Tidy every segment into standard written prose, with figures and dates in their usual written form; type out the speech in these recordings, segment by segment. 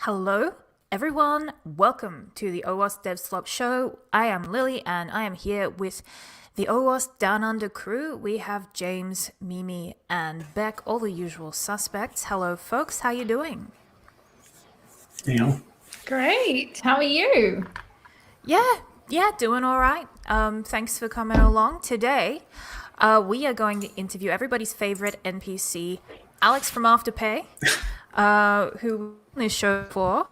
Hello, everyone. Welcome to the OWASP DevSlop Show. I am Lily, and I am here with the OWASP Down Under crew. We have James, Mimi, and Beck, all the usual suspects. Hello, folks. How you doing? Yeah. Great. How are you? Yeah, doing all right. Thanks for coming along. Today, we are going to interview everybody's favorite NPC, Alex from Afterpay, who this show for.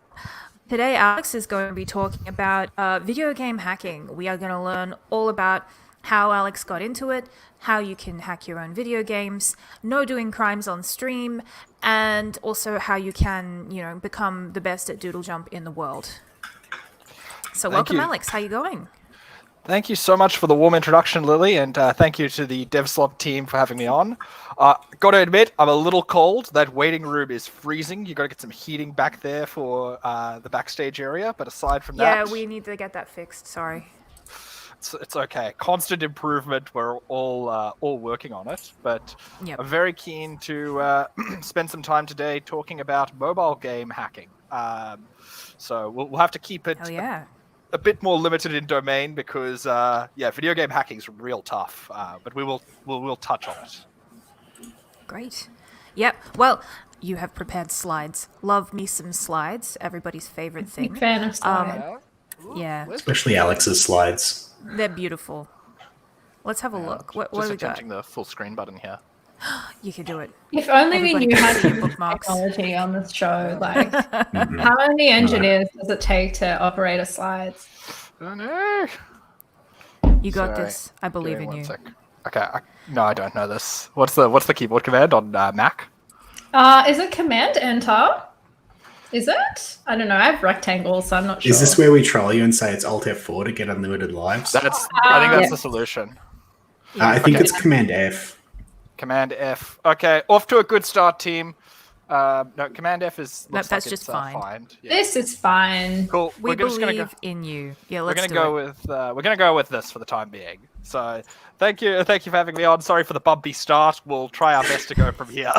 Today, Alex is going to be talking about video game hacking. We are going to learn all about how Alex got into it, how you can hack your own video games, no doing crimes on stream, and also how you can, become the best at Doodle Jump in the world. So welcome, Alex. How you going? Thank you so much for the warm introduction, Lily, and thank you to the DevSlop team for having me on. Got to admit, I'm a little cold. That waiting room is freezing. You got to get some heating back there for the backstage area. But aside from that, yeah, we need to get that fixed. Sorry. It's okay. Constant improvement. We're all working on it. But I'm very keen to spend some time today talking about mobile game hacking. So we'll have to keep it. Hell yeah. A bit more limited in domain because video game hacking is real tough, but we'll touch on it. Great. Yep. Well, you have prepared slides. Love me some slides. Everybody's favorite thing. Big fan of slides. Yeah. Especially Alex's slides. They're beautiful. Let's have a look. What do we got? Just attempting the full screen button here. You can do it. If only Everybody we knew how can to see use bookmarks. technology on this show. Like, how many engineers does it take to operate a slides? Oh no! You got Sorry. this. I believe in One you. sec. Okay. No, I don't know this. What's the keyboard command on Mac? Is it Command Enter? Is it? I don't know. I have rectangles, so I'm not sure. Is this where we troll you and say it's Alt F4 to get unlimited lives? I think that's the solution. I think it's Command F. Command F. Okay, off to a good start, team. No, Command F is. That's like just it's, fine. Find. Yeah. This is fine. Cool. We We're just gonna believe go. in you. Yeah, We're let's gonna go with. We're gonna go with this for the time being. So, thank you for having me on. Sorry for the bumpy start. We'll try our best to go from here.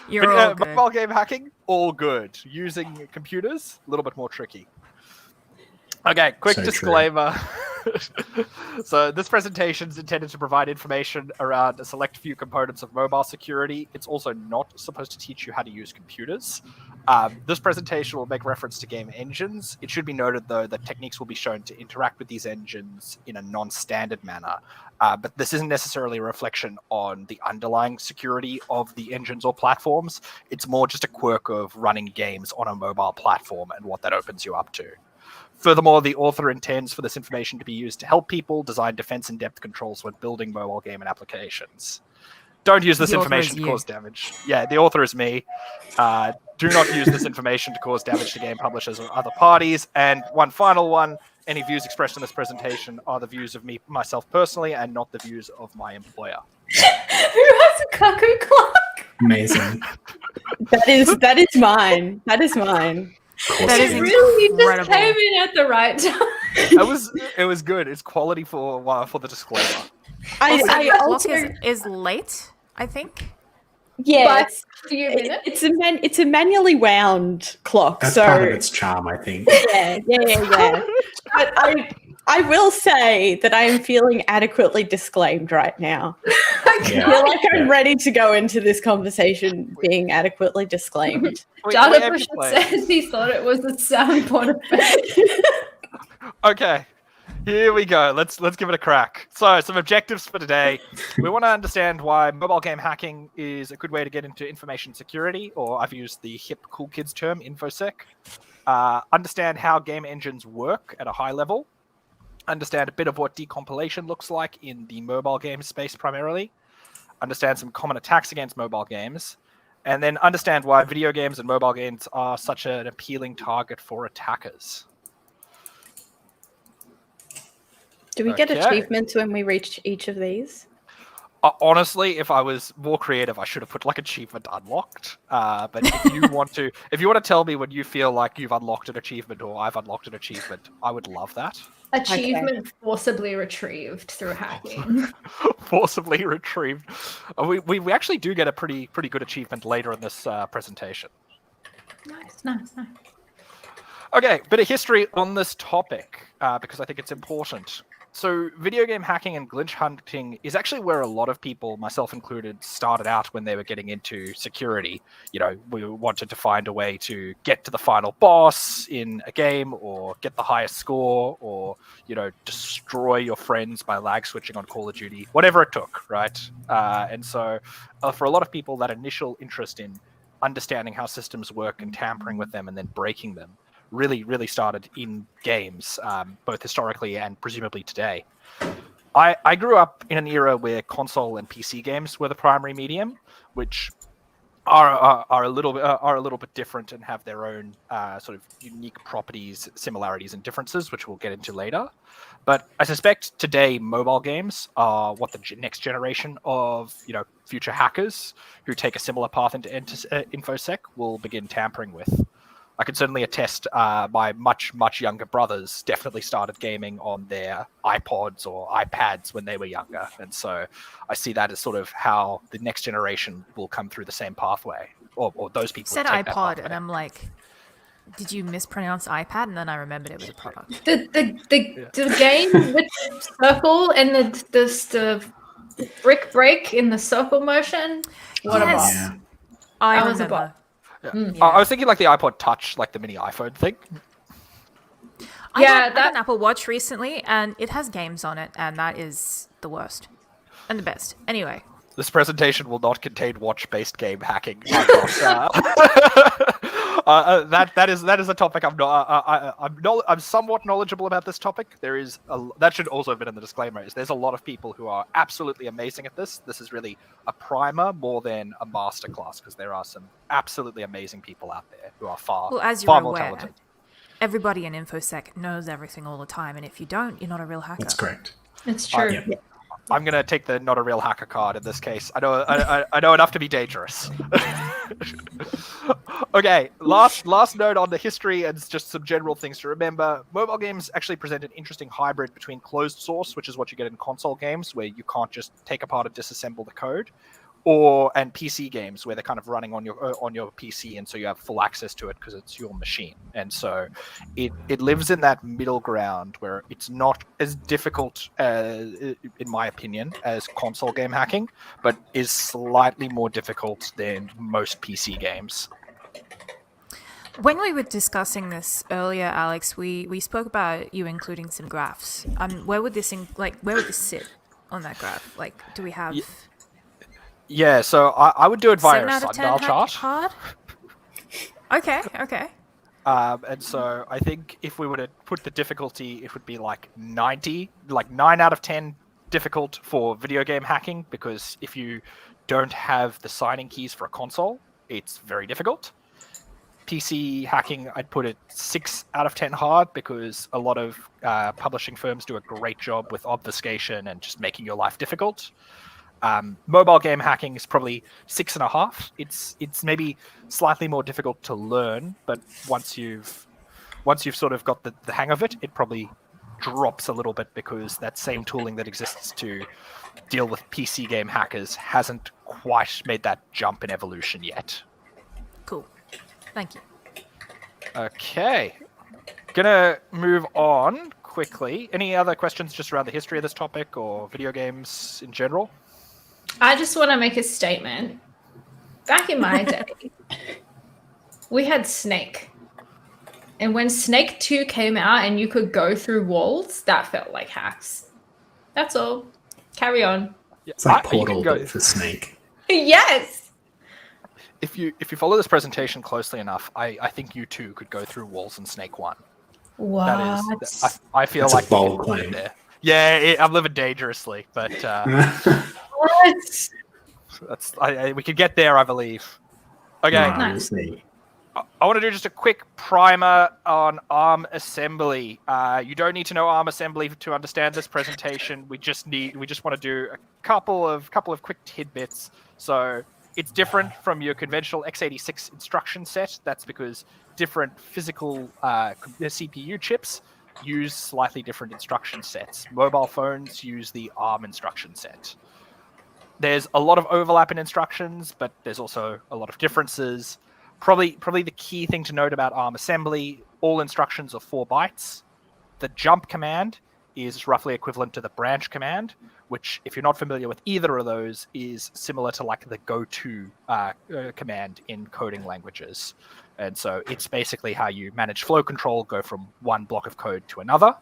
You're all good. Mobile game hacking, all good. Using computers, a little bit more tricky. Okay, quick So disclaimer. So this presentation is intended to provide information around a select few components of mobile security. It's also not supposed to teach you how to use computers. This presentation will make reference to game engines. It should be noted, though, that techniques will be shown to interact with these engines in a non-standard manner. But this isn't necessarily a reflection on the underlying security of the engines or platforms. It's more just a quirk of running games on a mobile platform and what that opens you up to. Furthermore, the author intends for this information to be used to help people design defense and depth controls when building mobile game and applications. Don't use this information to cause damage. Yeah, the author is me. Do not use this information to cause damage to game publishers or other parties. And one final one, any views expressed in this presentation are the views of myself personally and not the views of my employer. Who has a cuckoo clock? Amazing. That is mine. That is mine. That is Really, you just incredible. came in at the right time. It was good. It's quality for the disclaimer. I Clock also is late, I think. yeah. But do you mean it? It's a manually wound clock. That's so part of its charm, I think. yeah. But I will say that I am feeling adequately disclaimed right now. I feel like I'm ready to go into this conversation being adequately disclaimed. Data Pusher says he thought it was a soundboard effect. Okay, here we go. Let's give it a crack. So, some objectives for today. We want to understand why mobile game hacking is a good way to get into information security, or I've used the hip cool kids term, InfoSec. Understand how game engines work at a high level. Understand a bit of what decompilation looks like in the mobile game space primarily. Understand some common attacks against mobile games. And then understand why video games and mobile games are such an appealing target for attackers. Do we get achievements when we reach each of these? Honestly, if I was more creative, I should have put like achievement unlocked. But if you want to tell me when you feel like you've unlocked an achievement or I've unlocked an achievement, I would love that. Achievement forcibly retrieved through hacking. Forcibly retrieved. We actually do get a pretty good achievement later in this presentation. Nice. Okay, bit of history on this topic because I think it's important. So video game hacking and glitch hunting is actually where a lot of people, myself included, started out when they were getting into security. You know, we wanted to find a way to get to the final boss in a game, or get the highest score, or, you know, destroy your friends by lag switching on Call of Duty, whatever it took, right? And so for a lot of people, that initial interest in understanding how systems work and tampering with them and then breaking them really started in games, both historically and presumably today. I grew up in an era where console and PC games were the primary medium, which are a little bit different and have their own sort of unique properties, similarities, and differences, which we'll get into later. But I suspect today mobile games are what the next generation of, you know, future hackers who take a similar path into infosec will begin tampering with. I can certainly attest my much younger brothers definitely started gaming on their iPods or iPads when they were younger. And so I see that as sort of how the next generation will come through the same pathway, or those people. Said iPod, and I'm like, did you mispronounce iPad? And then I remembered it was a product. The game with the circle and the brick break in the circle motion. What a boss. Yeah. I That was a remember. Yeah. I was thinking like the iPod Touch, like the mini iPhone thing. I got an Apple Watch recently, and it has games on it, and that is the worst and the best. Anyway, This presentation will not contain watch-based game hacking. That is a topic I'm somewhat knowledgeable about. This topic, that should also have been in the disclaimer. There's a lot of people who are absolutely amazing at this. This is really a primer more than a masterclass, because there are some absolutely amazing people out there who are far as you're far more aware, talented. everybody in InfoSec knows everything all the time, and if you don't, you're not a real hacker. That's correct. It's true. Yeah. I'm gonna take the not a real hacker card in this case. I know enough to be dangerous. Okay, last note on the history and just some general things to remember. Mobile games actually present an interesting hybrid between closed source, which is what you get in console games, where you can't just take apart and disassemble the code, and PC games where they're kind of running on your PC, and so you have full access to it because it's your machine. And so it lives in that middle ground where it's not as difficult, in my opinion, as console game hacking, but is slightly more difficult than most PC games. When we were discussing this earlier, Alex, we spoke about you including some graphs. Where would this sit on that graph? Like, do we have? Yeah, so I would do it via 7 a out of 10 sundial chart. hard? Okay. And so I think if we were to put the difficulty, it would be like 90, like 9 out of 10 difficult for video game hacking, because if you don't have the signing keys for a console, it's very difficult. PC hacking, I'd put it 6 out of 10 hard, because a lot of publishing firms do a great job with obfuscation and just making your life difficult. Mobile game hacking is probably 6.5. It's maybe slightly more difficult to learn, but once you've sort of got the hang of it, it probably drops a little bit, because that same tooling that exists to deal with PC game hackers hasn't quite made that jump in evolution yet. Cool. Thank you. Okay. Gonna move on quickly. Any other questions just around the history of this topic or video games in general? I just want to make a statement. Back in my day, we had Snake. And when Snake 2 came out and you could go through walls, that felt like hacks. That's all. Carry on. It's like Portal, but for Snake. Yes! If you follow this presentation closely enough, I think you too could go through walls in Snake 1. What? I feel That's like a bold you can live claim. there. Yeah, I'm living dangerously, but What? we could get there, I believe. Okay, No, we'll see. I want to do just a quick primer on ARM assembly. You don't need to know ARM assembly to understand this presentation. We just want to do a couple of quick tidbits. So it's different from your conventional x86 instruction set. That's because different physical CPU chips use slightly different instruction sets. Mobile phones use the ARM instruction set. There's a lot of overlap in instructions, but there's also a lot of differences. Probably the key thing to note about ARM assembly, all instructions are 4 bytes. The jump command is roughly equivalent to the branch command, which, if you're not familiar with either of those, is similar to like the go-to command in coding languages. And so it's basically how you manage flow control, go from one block of code to another.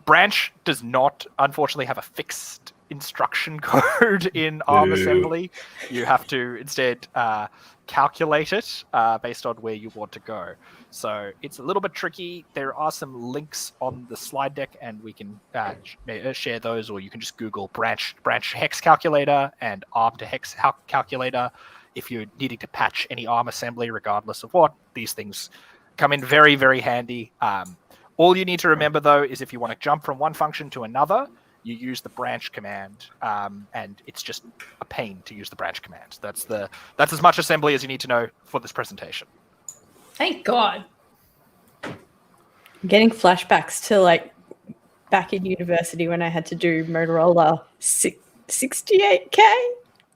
Branch does not, unfortunately, have a fixed instruction code in ARM assembly. You have to instead calculate it based on where you want to go. So it's a little bit tricky. There are some links on the slide deck, and we can share those, or you can just Google branch hex calculator and ARM to hex calculator if you're needing to patch any ARM assembly, regardless of what. These things come in very, very handy. All you need to remember, though, is if you want to jump from one function to another, you use the branch command, and it's just a pain to use the branch command. That's as much assembly as you need to know for this presentation. Thank God. I'm getting flashbacks to like back in university when I had to do Motorola 68K,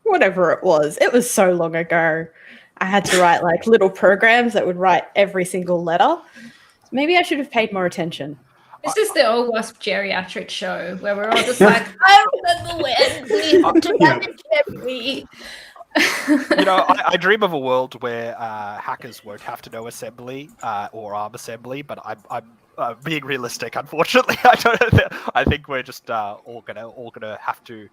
whatever it was. It was so long ago. I had to write like little programs that would write every single letter. Maybe I should have paid more attention. This is the old wasp geriatric show where we're all just like, I remember when we had to manage every. I dream of a world where hackers won't have to know assembly or ARM assembly, but I'm being realistic. Unfortunately, I think we're just all gonna have to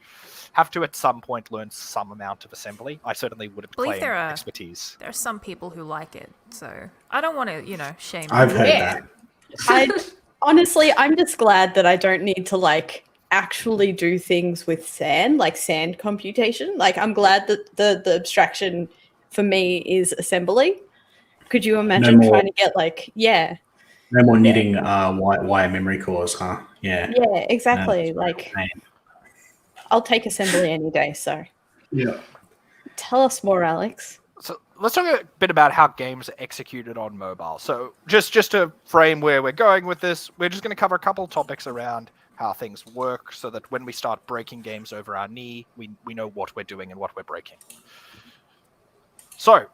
at some point learn some amount of assembly. I certainly wouldn't claim expertise. There are some people who like it, so I don't want to shame. I've heard that. Honestly, I'm just glad that I don't need to like actually do things with sand, like sand computation. Like I'm glad that the abstraction for me is assembly. Could you imagine trying to get like, yeah. No more needing wire memory cores, huh? Yeah. Yeah, exactly. Like I'll take assembly any day, so. Yeah. Tell us more, Alex. So let's talk a bit about how games are executed on mobile. So just to frame where we're going with this, we're just going to cover a couple of topics around how things work so that when we start breaking games over our knee, we know what we're doing and what we're breaking. So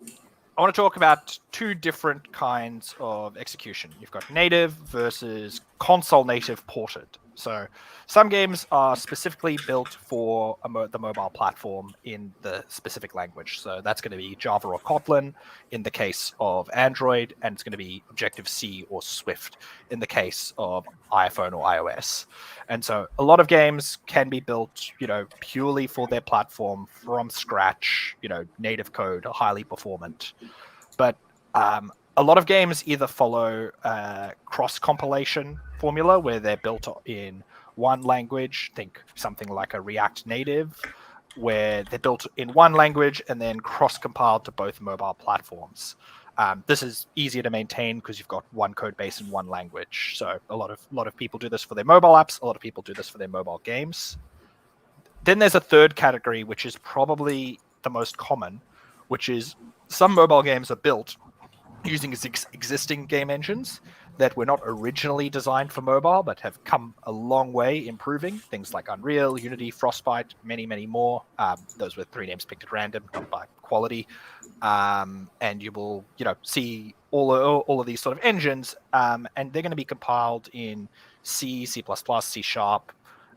I want to talk about 2 different kinds of execution. You've got native versus console native ported. So some games are specifically built for the mobile platform in the specific language. So that's going to be Java or Kotlin in the case of Android, and it's going to be Objective-C or Swift in the case of iPhone or iOS. And so a lot of games can be built, purely for their platform from scratch, native code, highly performant. But a lot of games either follow a cross-compilation formula where they're built in one language, think something like a React Native, where they're built in one language and then cross-compiled to both mobile platforms. This is easier to maintain because you've got one code base in one language. So a lot of people do this for their mobile apps. A lot of people do this for their mobile games. Then there's a third category, which is probably the most common, which is some mobile games are built using existing game engines that were not originally designed for mobile, but have come a long way improving. Things like Unreal, Unity, Frostbite, many, many more. Those were 3 names picked at random, not by quality. And you will, see all of these sort of engines, and they're going to be compiled in C, C++, C#,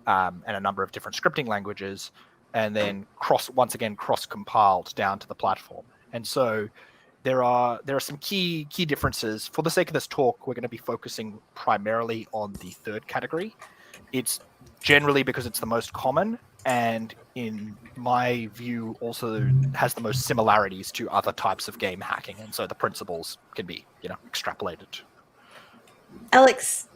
and a number of different scripting languages, and then cross-compiled down to the platform. And so there are some key differences. For the sake of this talk, we're going to be focusing primarily on the third category. It's generally because it's the most common, and in my view also has the most similarities to other types of game hacking, and so the principles can be extrapolated. Alex,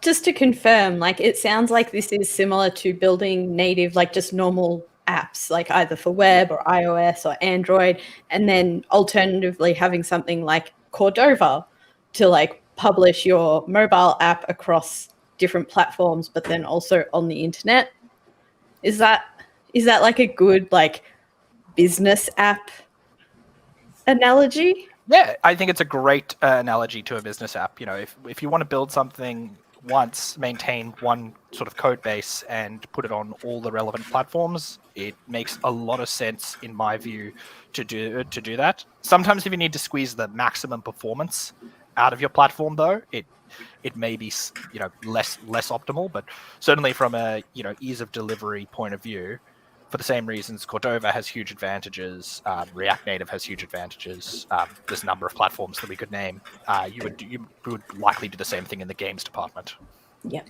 just to confirm, it sounds like this is similar to building native, just normal apps, either for web or iOS or Android, and then alternatively having something like Cordova to publish your mobile app across different platforms, but then also on the internet. Is that a good business app analogy? Yeah, I think it's a great analogy to a business app. You know, if you want to build something once, maintain one sort of code base, and put it on all the relevant platforms, it makes a lot of sense, in my view, to do that. Sometimes, if you need to squeeze the maximum performance out of your platform, though, it may be less optimal. But certainly from a ease of delivery point of view, for the same reasons, Cordova has huge advantages. React Native has huge advantages. There's a number of platforms that we could name. You would likely do the same thing in the games department. Yeah.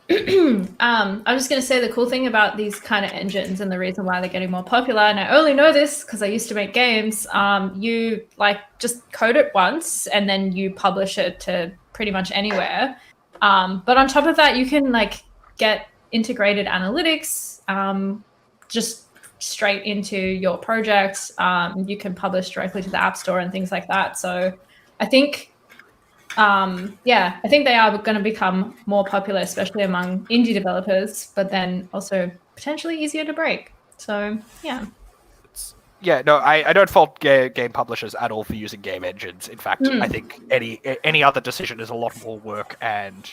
I was just going to say the cool thing about these kind of engines and the reason why they're getting more popular, and I only know this because I used to make games, you just code it once and then you publish it to pretty much anywhere. But on top of that, you can get integrated analytics just straight into your projects. You can publish directly to the App Store and things like that. So I think I think they are going to become more popular, especially among indie developers, but then also potentially easier to break. So, yeah. No, I don't fault game publishers at all for using game engines. In fact, I think any other decision is a lot more work. And,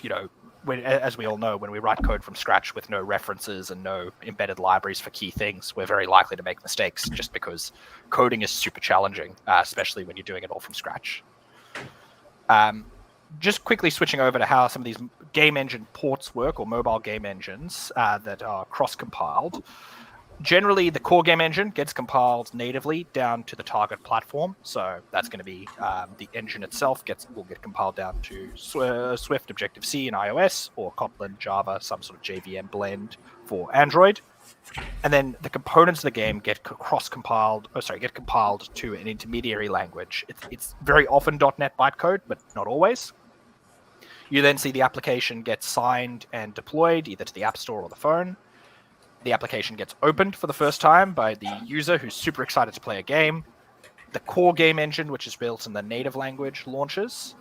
as we all know, when we write code from scratch with no references and no embedded libraries for key things, we're very likely to make mistakes just because coding is super challenging, especially when you're doing it all from scratch. Just quickly switching over to how some of these game engine ports work, or mobile game engines that are cross-compiled. Generally, the core game engine gets compiled natively down to the target platform. So that's going to be the engine itself will get compiled down to Swift, Objective-C in iOS, or Kotlin, Java, some sort of JVM blend for Android. And then the components of the game get compiled to an intermediary language. It's very often .NET bytecode, but not always. You then see the application get signed and deployed either to the App Store or the phone. The application gets opened for the first time by the user who's super excited to play a game. The core game engine, which is built in the native language, launches.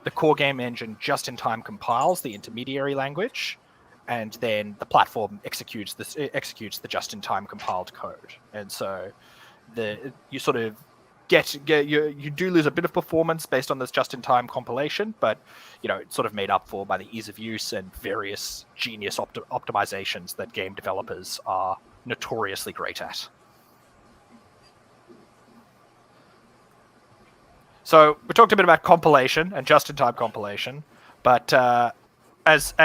The core game engine just in time compiles the intermediary language, and then the platform executes the just in time compiled code. And so you sort of you do lose a bit of performance based on this just-in-time compilation, but it's sort of made up for by the ease of use and various genius optimizations that game developers are notoriously great at. So we talked a bit about compilation and just-in-time compilation, but as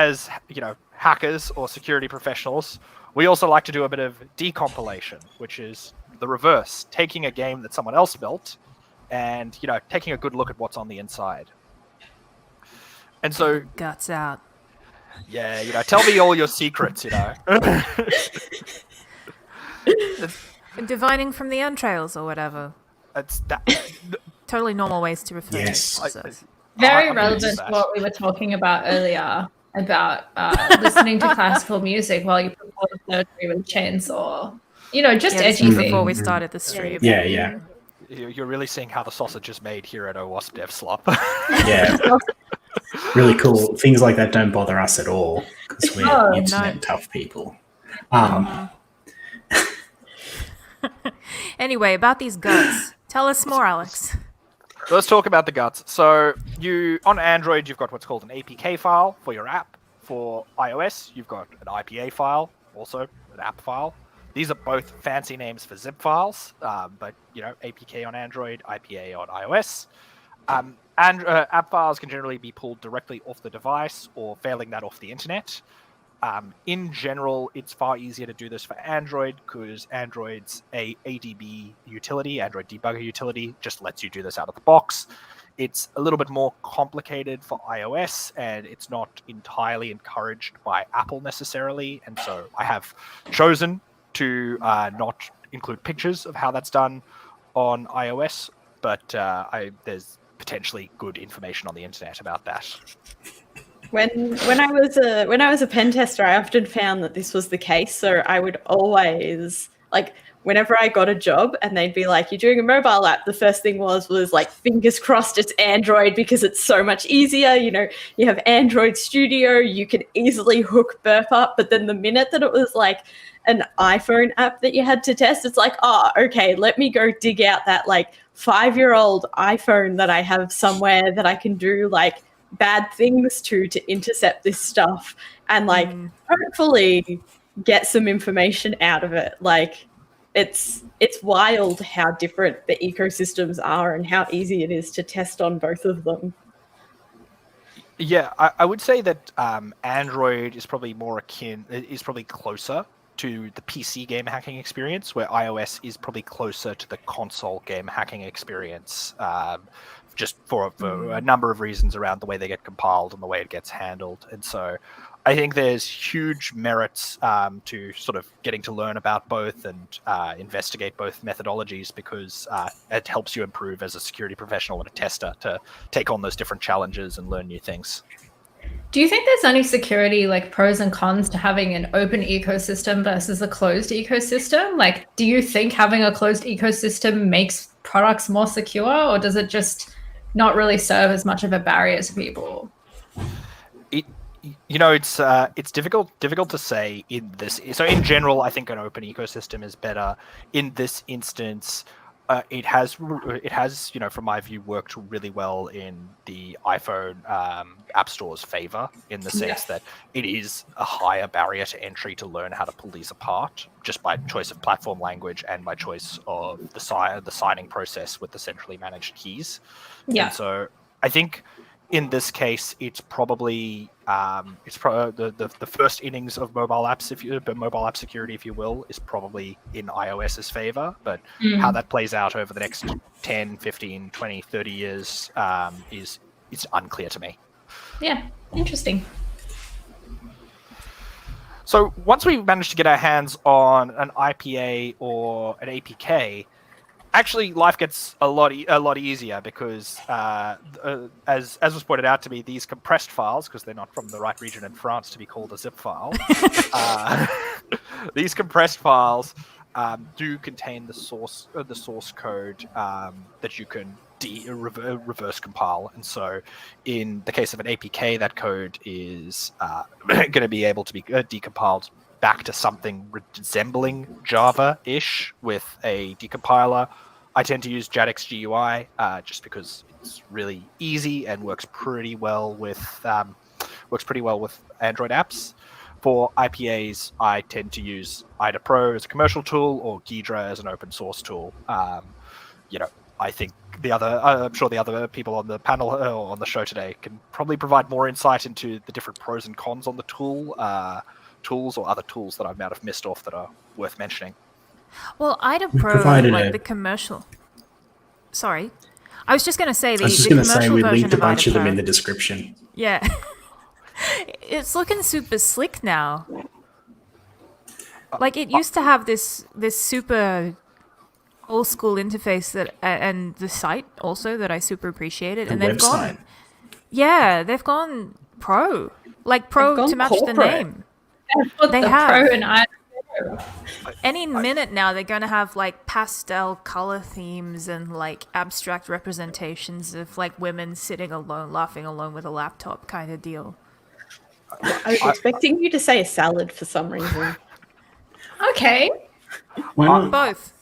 hackers or security professionals, we also like to do a bit of decompilation, which is the reverse, taking a game that someone else built and taking a good look at what's on the inside. And so Guts out. Yeah, tell me all your secrets, Divining from the entrails or whatever. That's that. Totally normal ways to refer Yes. to it. So. Very relevant to what we were talking about earlier about listening to classical music while you perform surgery with a chainsaw. Just edgy things. Before we started the stream. Yeah. You're really seeing how the sausage is made here at OWASP Dev Slop. Yeah. Really cool. Things like that don't bother us at all because we're internet tough people. Anyway, about these guts. Tell us more, Alex. Let's talk about the guts. So on Android, you've got what's called an APK file for your app. For iOS, you've got an IPA file, also an app file. These are both fancy names for zip files, but APK on Android, IPA on iOS. And app files can generally be pulled directly off the device or failing that off the internet. In general, it's far easier to do this for Android because Android's ADB utility, Android debugger utility, just lets you do this out of the box. It's a little bit more complicated for iOS, and it's not entirely encouraged by Apple necessarily. And so I have chosen to not include pictures of how that's done on iOS, but there's potentially good information on the internet about that. When I was a pen tester, I often found that this was the case. So I would always whenever I got a job and they'd be like, you're doing a mobile app, the first thing was like, fingers crossed it's Android because it's so much easier. You know, you have Android Studio, you can easily hook Burp up. But then the minute that it was like an iPhone app that you had to test, it's like, oh, okay, let me go dig out that like 5-year-old iPhone that I have somewhere that I can do like bad things to intercept this stuff and like hopefully get some information out of it. Like it's wild how different the ecosystems are and how easy it is to test on both of them. Yeah, I would say that Android is probably probably closer to the PC game hacking experience, where iOS is probably closer to the console game hacking experience, just for a number of reasons around the way they get compiled and the way it gets handled. And so I think there's huge merits to sort of getting to learn about both and investigate both methodologies, because it helps you improve as a security professional and a tester to take on those different challenges and learn new things. Do you think there's any security like pros and cons to having an open ecosystem versus a closed ecosystem? Like, do you think having a closed ecosystem makes products more secure, or does it just not really serve as much of a barrier to people? It's difficult to say in this. So in general, I think an open ecosystem is better. In this instance, it has, from my view, worked really well in the iPhone App Store's favor, in the sense that it is a higher barrier to entry to learn how to pull these apart, just by choice of platform language and by choice of the signing process with the centrally managed keys. Yeah. And so I think in this case, it's probably the first innings of mobile app security, if you will, is probably in iOS's favor. But how that plays out over the next 10, 15, 20, 30 years is unclear to me. Yeah, interesting. So once we manage to get our hands on an IPA or an APK, actually, life gets a lot easier, because, as was pointed out to me, these compressed files, because they're not from the right region in France to be called a zip file, these compressed files do contain the source code that you can reverse compile. And so, in the case of an APK, that code is going to be able to be decompiled back to something resembling Java-ish with a decompiler. I tend to use JADX GUI just because it's really easy and works pretty well with Android apps. For IPAs, I tend to use IDA Pro as a commercial tool or Ghidra as an open source tool. I think I'm sure the other people on the panel or on the show today can probably provide more insight into the different pros and cons on the tools or other tools that I might have missed off that are worth mentioning. Well, IDA Pro, like the commercial. Sorry, I was just going to say the. I was just going to say we linked a bunch of them in the description. Yeah, it's looking super slick now. Like it used to have this super old school interface and the site also that I super appreciated, and they've gone. Yeah, they've gone pro, like pro to match corporate. The name. They have pro and I. Any minute now, they're going to have like pastel color themes and like abstract representations of like women sitting alone, laughing alone with a laptop kind of deal. I was expecting you to say a salad for some reason. Okay. Both.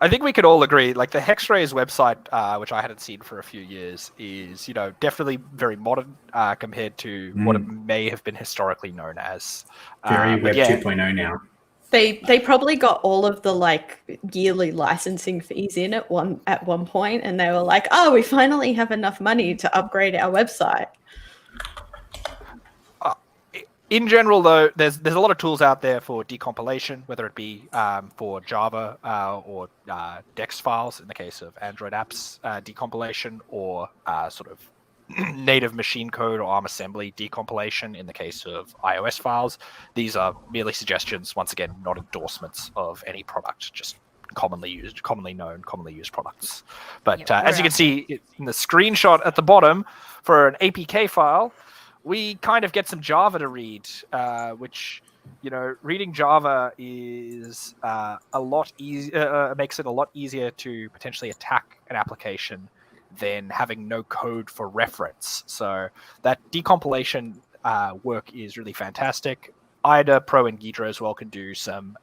I think we could all agree, like the Hexray's website, which I hadn't seen for a few years, is definitely very modern compared to what it may have been historically known as. Very Web 2.0 now. They probably got all of the like yearly licensing fees in at one point, and they were like, "Oh, we finally have enough money to upgrade our website." In general, though, there's a lot of tools out there for decompilation, whether it be for Java or DEX files in the case of Android apps decompilation, or sort of native machine code or ARM assembly decompilation in the case of iOS files. These are merely suggestions, once again, not endorsements of any product, just commonly used products. But as you can see in the screenshot at the bottom, for an APK file, we kind of get some Java to read, which reading Java is a lot easier. Makes it a lot easier to potentially attack an application than having no code for reference. So that decompilation work is really fantastic. IDA, Pro, and Ghidra as well can do some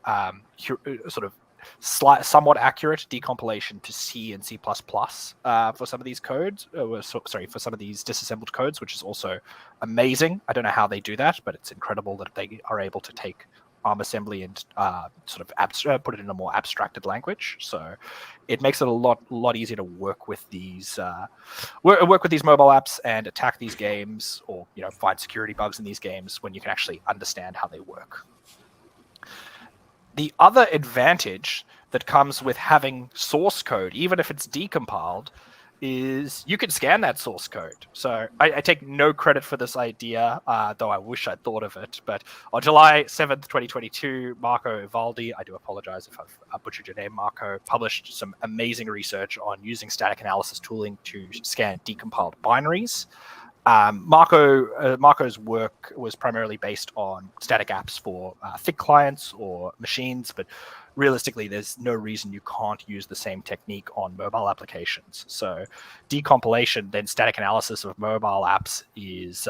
sort of somewhat accurate decompilation to C and C++ for some of these codes. For some of these disassembled codes, which is also amazing. I don't know how they do that, but it's incredible that they are able to take ARM assembly and sort of put it in a more abstracted language. So it makes it a lot easier to work with these work with these mobile apps and attack these games, or find security bugs in these games when you can actually understand how they work. The other advantage that comes with having source code, even if it's decompiled, is you can scan that source code. So I take no credit for this idea, though I wish I'd thought of it. But on July 7th, 2022, Marco Ivaldi, I do apologize if I've butchered your name, Marco, published some amazing research on using static analysis tooling to scan decompiled binaries. Marco's work was primarily based on static apps for thick clients or machines, but realistically, there's no reason you can't use the same technique on mobile applications. So decompilation, then static analysis of mobile apps is,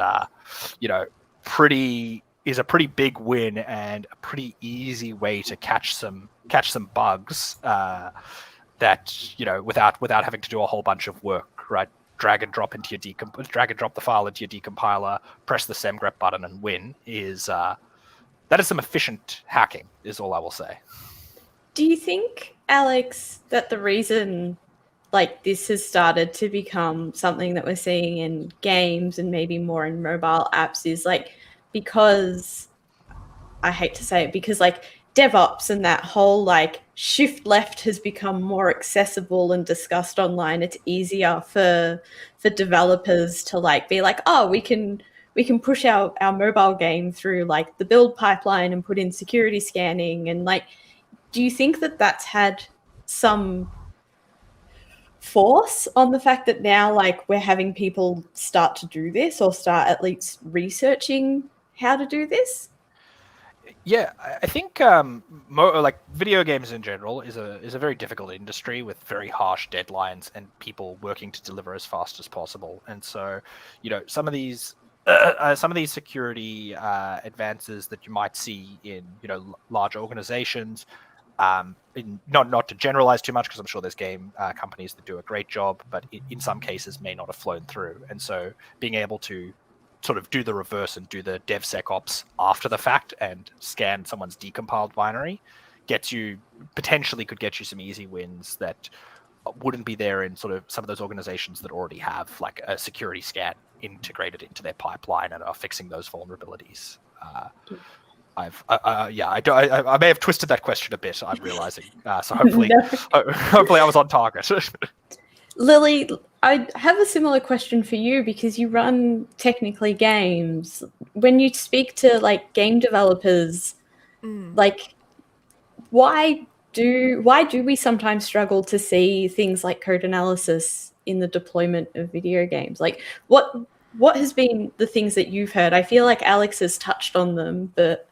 is a pretty big win and a pretty easy way to catch some bugs that without having to do a whole bunch of work, right? Drag and drop the file into your decompiler, press the semgrep button, and win that is some efficient hacking, is all I will say. Do you think, Alex, that the reason this has started to become something that we're seeing in games and maybe more in mobile apps is because, I hate to say it, because DevOps and that whole shift left has become more accessible and discussed online. It's easier for developers to be oh, we can push our mobile game through the build pipeline and put in security scanning. And do you think that that's had some force on the fact that now we're having people start to do this, or start at least researching how to do this? Yeah, I think video games in general is a very difficult industry with very harsh deadlines and people working to deliver as fast as possible. And so, some of these security advances that you might see in large organizations, not to generalize too much, because I'm sure there's game companies that do a great job, but in some cases may not have flown through. And so being able to sort of do the reverse and do the DevSecOps after the fact and scan someone's decompiled binary could get you some easy wins that wouldn't be there in sort of some of those organizations that already have a security scan integrated into their pipeline and are fixing those vulnerabilities. I may have twisted that question a bit, I'm realizing. So hopefully, hopefully I was on target. Lily, I have a similar question for you, because you run Technically Games. When you speak to game developers, why do we sometimes struggle to see things like code analysis in the deployment of video games? What has been the things that you've heard? I feel like Alex has touched on them, but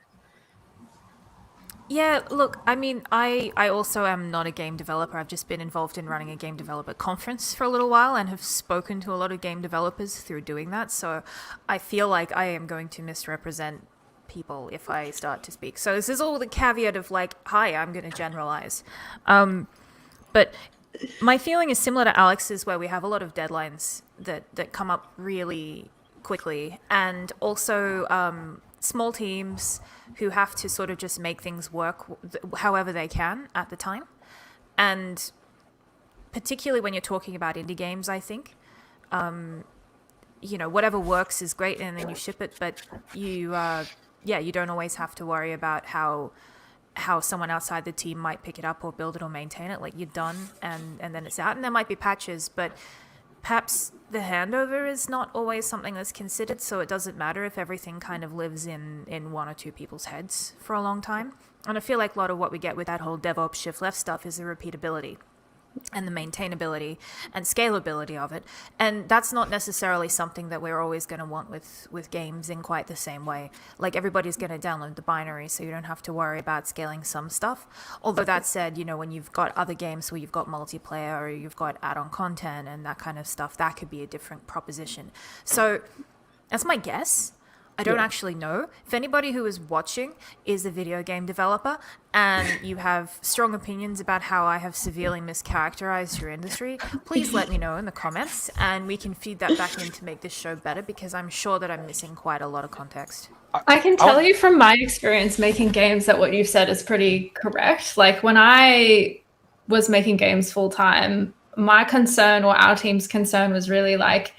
yeah, look, I mean, I also am not a game developer. I've just been involved in running a game developer conference for a little while and have spoken to a lot of game developers through doing that. So I feel like I am going to misrepresent people if I start to speak. So this is all the caveat of hi, I'm going to generalize. But my feeling is similar to Alex's, where we have a lot of deadlines that come up really quickly, and also small teams who have to sort of just make things work however they can at the time. And particularly when you're talking about indie games, I think, whatever works is great, and then you ship it, but you don't always have to worry about how someone outside the team might pick it up or build it or maintain it. You're done, and then it's out. And there might be patches, but perhaps the handover is not always something that's considered, so it doesn't matter if everything kind of lives in one or two people's heads for a long time. And I feel like a lot of what we get with that whole DevOps shift left stuff is the repeatability. and the maintainability and scalability of it. And that's not necessarily something that we're always going to want with games in quite the same way. Like, everybody's going to download the binary, so you don't have to worry about scaling some stuff. Although that said, you know, when you've got other games where you've got multiplayer or you've got add-on content and that kind of stuff, that could be a different proposition. So that's my guess. I don't actually know. If anybody who is watching is a video game developer and you have strong opinions about how I have severely mischaracterized your industry, please let me know in the comments and we can feed that back in to make this show better, because I'm sure that I'm missing quite a lot of context. I can tell you from my experience making games that what you've said is pretty correct. Like, when I was making games full time, my concern, or our team's concern, was really like,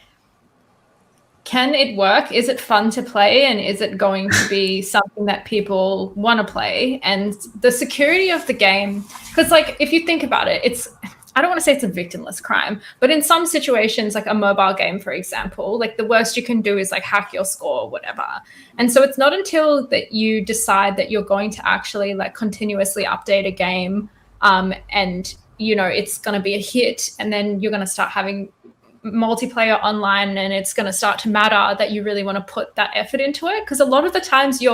can it work? Is it fun to play? And is it going to be something that people want to play? And the security of the game, because like, if you think about it, I don't want to say it's a victimless crime, but in some situations, like a mobile game, for example, like the worst you can do is like hack your score or whatever. And so it's not until that you decide that you're going to actually like continuously update a game, and, you know, it's going to be a hit, and then you're going to start having multiplayer online and it's going to start to matter, that you really want to put that effort into it. Because a lot of the times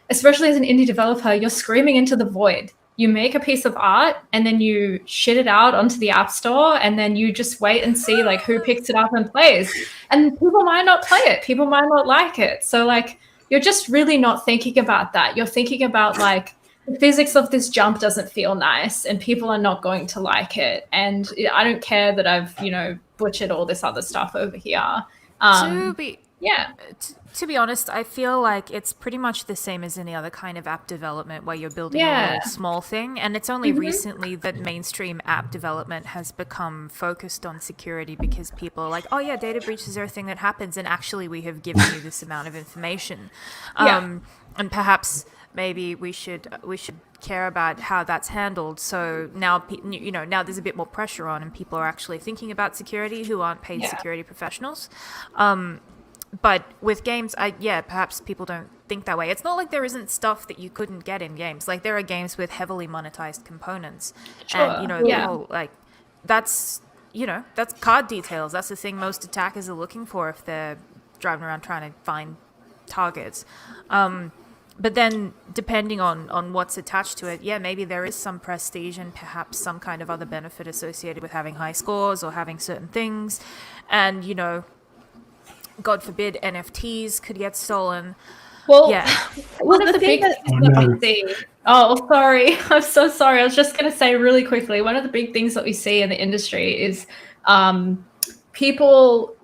especially as an indie developer, you're screaming into the void. You make a piece of art and then you shit it out onto the app store, and then you just wait and see like who picks it up and plays. And people might not play it. People might not like it. So like, you're just really not thinking about that. You're thinking about like, the physics of this jump doesn't feel nice and people are not going to like it. And I don't care that I've, you know, butchered all this other stuff over here. To be honest, I feel like it's pretty much the same as any other kind of app development where you're building a little small thing. And it's only recently that mainstream app development has become focused on security, because people are like, oh yeah, data breaches are a thing that happens, and actually we have given you this amount of information. And perhaps maybe we should care about how that's handled. So now, you know, now there's a bit more pressure on, and people are actually thinking about security who aren't paid security professionals. But with games, perhaps people don't think that way. It's not like there isn't stuff that you couldn't get in games. Like, there are games with heavily monetized components, and you know, the whole, like, that's, you know, that's card details. That's the thing most attackers are looking for if they're driving around trying to find targets. But then, depending on what's attached to it, maybe there is some prestige and perhaps some kind of other benefit associated with having high scores or having certain things. And, you know, God forbid NFTs could get stolen. Well, one of the big things that we see... Oh, sorry. I'm so sorry. I was just going to say really quickly, one of the big things that we see in the industry is people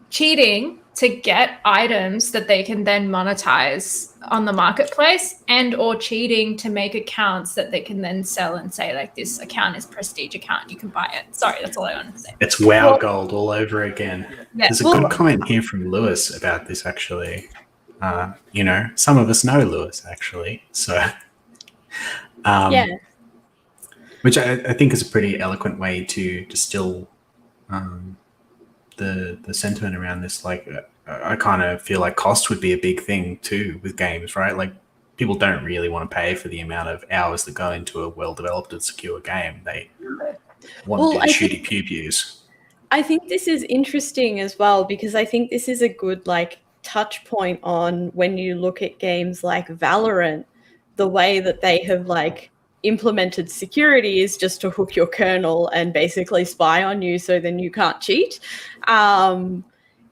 cheating to get items that they can then monetize on the marketplace, and or cheating to make accounts that they can then sell and say, like, this account is prestige account, you can buy it. Sorry, that's all I wanted to say. It's WoW gold all over again. There's a good comment here from Lewis about this, actually. You know, some of us know Lewis, actually. So, which I think is a pretty eloquent way to distill the sentiment around this. Like, I kind of feel like cost would be a big thing too with games, right? Like, people don't really want to pay for the amount of hours that go into a well-developed and secure game. They want to do shooty pew-pews. I think this is interesting as well, because I think this is a good like touch point on when you look at games like Valorant, the way that they have like implemented security is just to hook your kernel and basically spy on you, so then you can't cheat.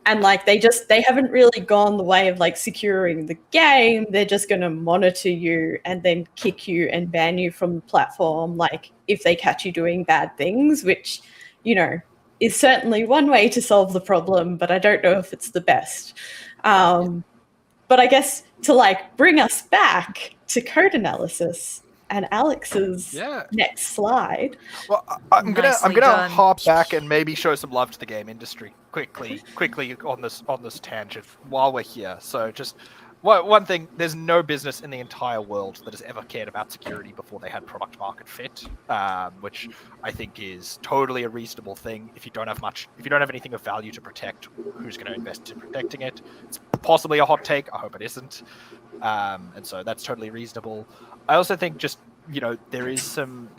And like they haven't really gone the way of like securing the game. They're just going to monitor you and then kick you and ban you from the platform, like if they catch you doing bad things, which, you know, is certainly one way to solve the problem, but I don't know if it's the best. But I guess to like bring us back to code analysis and Alex's next slide. Well, I'm gonna hop back and maybe show some love to the game industry quickly on this tangent while we're here. So just one thing: there's no business in the entire world that has ever cared about security before they had product market fit, which I think is totally a reasonable thing. If you don't have anything of value to protect, who's going to invest in protecting it? It's possibly a hot take. I hope it isn't. And so that's totally reasonable. I also think just, you know, there is some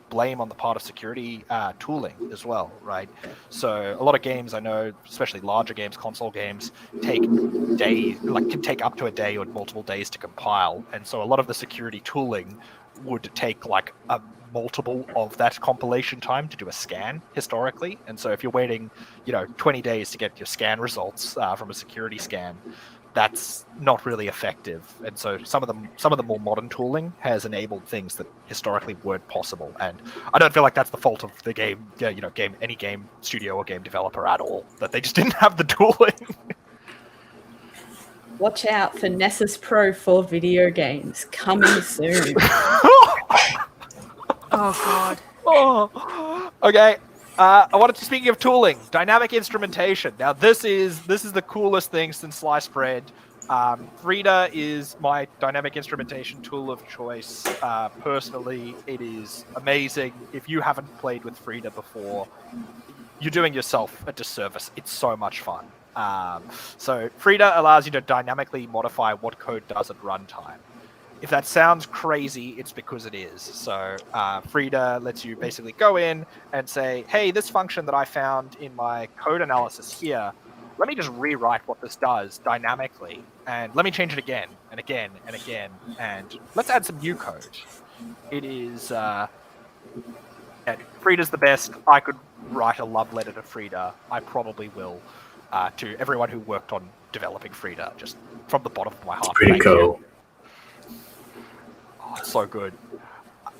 blame on the part of security tooling as well, right? So a lot of games I know, especially larger games, console games, take days, like can take up to a day or multiple days to compile, and so a lot of the security tooling would take like a multiple of that compilation time to do a scan historically. And so if you're waiting 20 days to get your scan results from a security scan, that's not really effective. And so some of the more modern tooling has enabled things that historically weren't possible. And I don't feel like that's the fault of the any game studio or game developer at all, that they just didn't have the tooling. Watch out for Nessus Pro for video games coming soon. Oh god. Oh, okay. I wanted to, speaking of tooling, dynamic instrumentation. Now this is the coolest thing since sliced bread. Frida is my dynamic instrumentation tool of choice. Personally, it is amazing. If you haven't played with Frida before, you're doing yourself a disservice. It's so much fun. So Frida allows you to dynamically modify what code does at runtime. If that sounds crazy, it's because it is. So Frida lets you basically go in and say, hey, this function that I found in my code analysis here, let me just rewrite what this does dynamically, and let me change it again and again and again, and let's add some new code. It is... Frida's the best. I could write a love letter to Frida. I probably will. To everyone who worked on developing Frida, just from the bottom of my heart. Pretty cool. Oh, it's so good.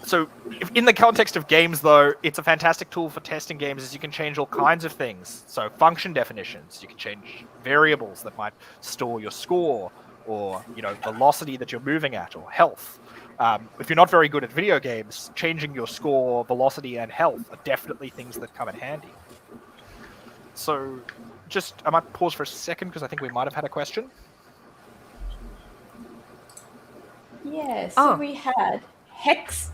So, in the context of games, though, it's a fantastic tool for testing games, as you can change all kinds of things. So, function definitions, you can change variables that might store your score, or velocity that you're moving at, or health. If you're not very good at video games, changing your score, velocity, and health are definitely things that come in handy. So, I might pause for a second because I think we might have had a question. Yeah, so we had Hex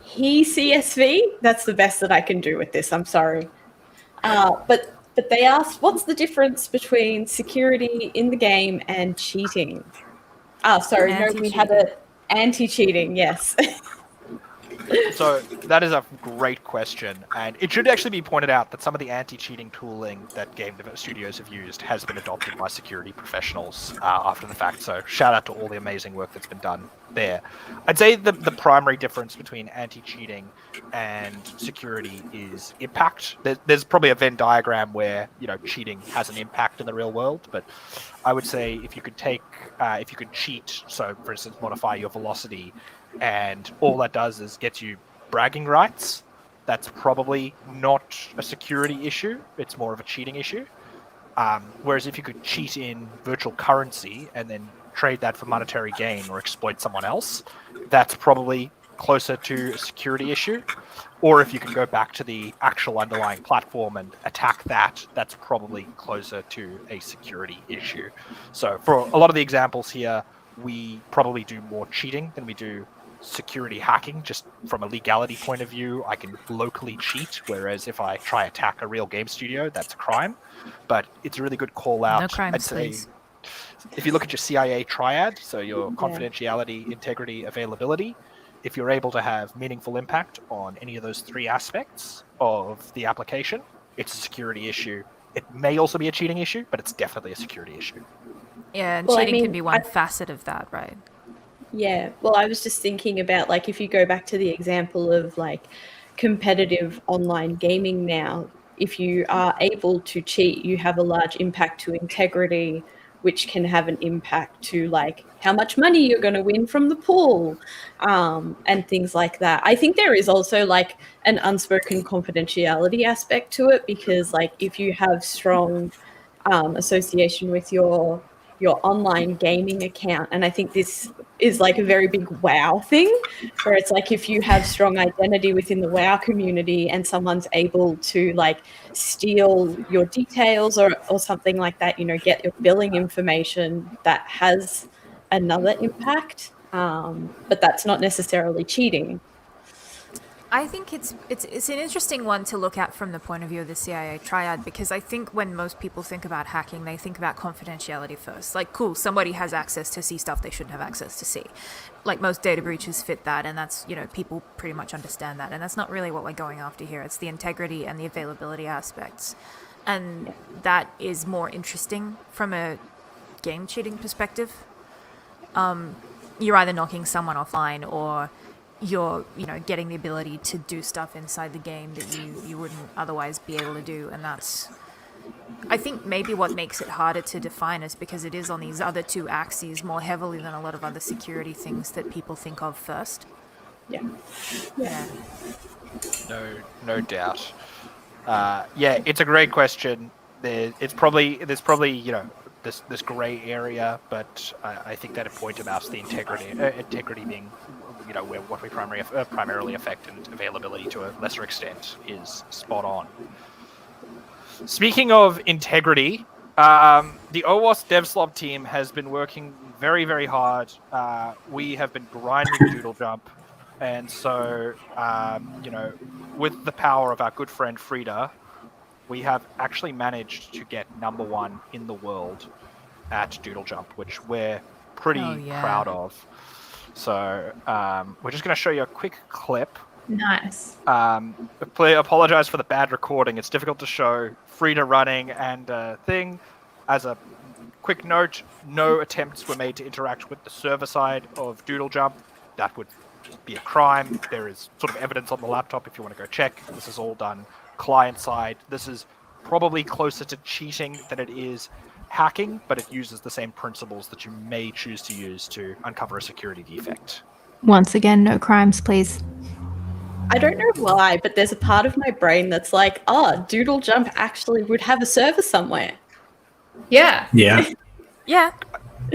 He CSV. That's the best that I can do with this. I'm sorry. But they asked, what's the difference between security in the game and cheating? Sorry, no, we had an anti-cheating, yes. So that is a great question, and it should actually be pointed out that some of the anti-cheating tooling that game studios have used has been adopted by security professionals after the fact, so shout out to all the amazing work that's been done there. I'd say the primary difference between anti-cheating and security is impact. There's probably a Venn diagram where cheating has an impact in the real world, but I would say if you could cheat, so for instance modify your velocity, and all that does is gets you bragging rights, that's probably not a security issue. It's more of a cheating issue. Whereas if you could cheat in virtual currency and then trade that for monetary gain or exploit someone else, that's probably closer to a security issue. Or if you can go back to the actual underlying platform and attack that, that's probably closer to a security issue. So for a lot of the examples here, we probably do more cheating than we do security hacking. Just from a legality point of view, I can locally cheat, whereas if I try attack a real game studio, that's a crime. But it's a really good call out. No crimes, I'd say, please. if you look at your CIA triad, so your confidentiality, integrity, availability, if you're able to have meaningful impact on any of those three aspects of the application, it's a security issue. It may also be a cheating issue, but it's definitely a security issue. Yeah, and cheating can be one facet of that, right? Yeah, well, I was just thinking about, like, if you go back to the example of, like, competitive online gaming now, if you are able to cheat, you have a large impact to integrity, which can have an impact to, like, how much money you're going to win from the pool, and things like that. I think there is also, like, an unspoken confidentiality aspect to it, because, like, if you have strong association with your online gaming account, and I think this is like a very big WoW thing, where it's like if you have strong identity within the WoW community and someone's able to like steal your details or something like that, get your billing information, that has another impact, but that's not necessarily cheating. I think it's an interesting one to look at from the point of view of the CIA triad, because I think when most people think about hacking, they think about confidentiality first. Like, cool, somebody has access to see stuff they shouldn't have access to see. Like, most data breaches fit that, and that's, people pretty much understand that. And that's not really what we're going after here. It's the integrity and the availability aspects. And that is more interesting from a game cheating perspective. You're either knocking someone offline, or you're getting the ability to do stuff inside the game that you wouldn't otherwise be able to do. And that's, I think, maybe what makes it harder to define is because it is on these other two axes more heavily than a lot of other security things that people think of first. Yeah. No doubt. Yeah, it's a great question. There's probably this gray area, but I think that a point about the integrity being where what we primarily affect, and availability to a lesser extent, is spot on. Speaking of integrity, the OWASP DevSlop team has been working very, very hard. We have been grinding Doodle Jump, and so with the power of our good friend Frida, we have actually managed to get #1 in the world at Doodle Jump, which we're pretty proud of. So we're just going to show you a quick clip. Nice. Apologize for the bad recording. It's difficult to show Frida running and thing. As a quick note, no attempts were made to interact with the server side of Doodle Jump. That would be a crime. There is sort of evidence on the laptop if you want to go check. This is all done client side. This is probably closer to cheating than it is hacking, but it uses the same principles that you may choose to use to uncover a security defect. Once again, no crimes, please. I don't know why, but there's a part of my brain that's like, Doodle Jump actually would have a server somewhere. Yeah. Yeah. Yeah.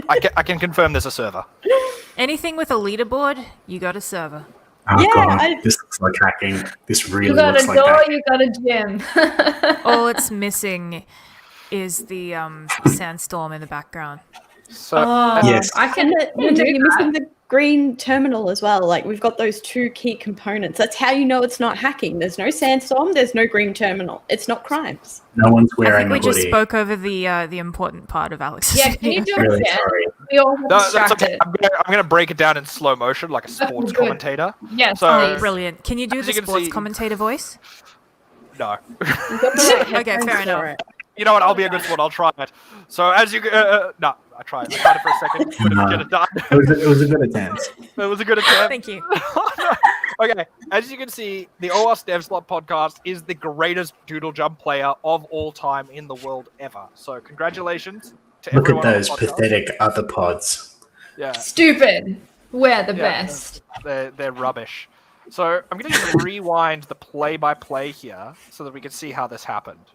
I can confirm there's a server. Anything with a leaderboard, you got a server. Oh, Yeah, God. This looks like hacking. This really You got looks a like door, hacking. you got a gym. All it's missing is the sandstorm in the background. So Yes. I can You're do missing that. the green terminal as well. Like, we've got those two key components. That's how you know it's not hacking. There's no sandstorm. There's no green terminal. It's not crimes. No one's I wearing think we a just hoodie. spoke over the important part of Alex's Yeah, can you video. do it Really again? sorry. We all got no, that's distracted. okay. I'm gonna break it down in slow motion like a sports Good. commentator. Yes, So- please. Brilliant. Can you do As the you can sports see- commentator voice? No. You've got the right Okay, headphones fair for enough. it. You know what? I'll be a good sport. I'll try it. So as you no, I tried it for a second. Couldn't get it done. It was a good attempt. It was a good attempt. Thank you. Okay, as you can see, the OWASP DevSlop podcast is the greatest Doodle Jump player of all time in the world ever. So congratulations to Look at everyone on the those podcast. pathetic other pods. Yeah, Stupid. We're the Yeah. best. they're rubbish. So I'm going to rewind the play-by-play here so that we can see how this happened.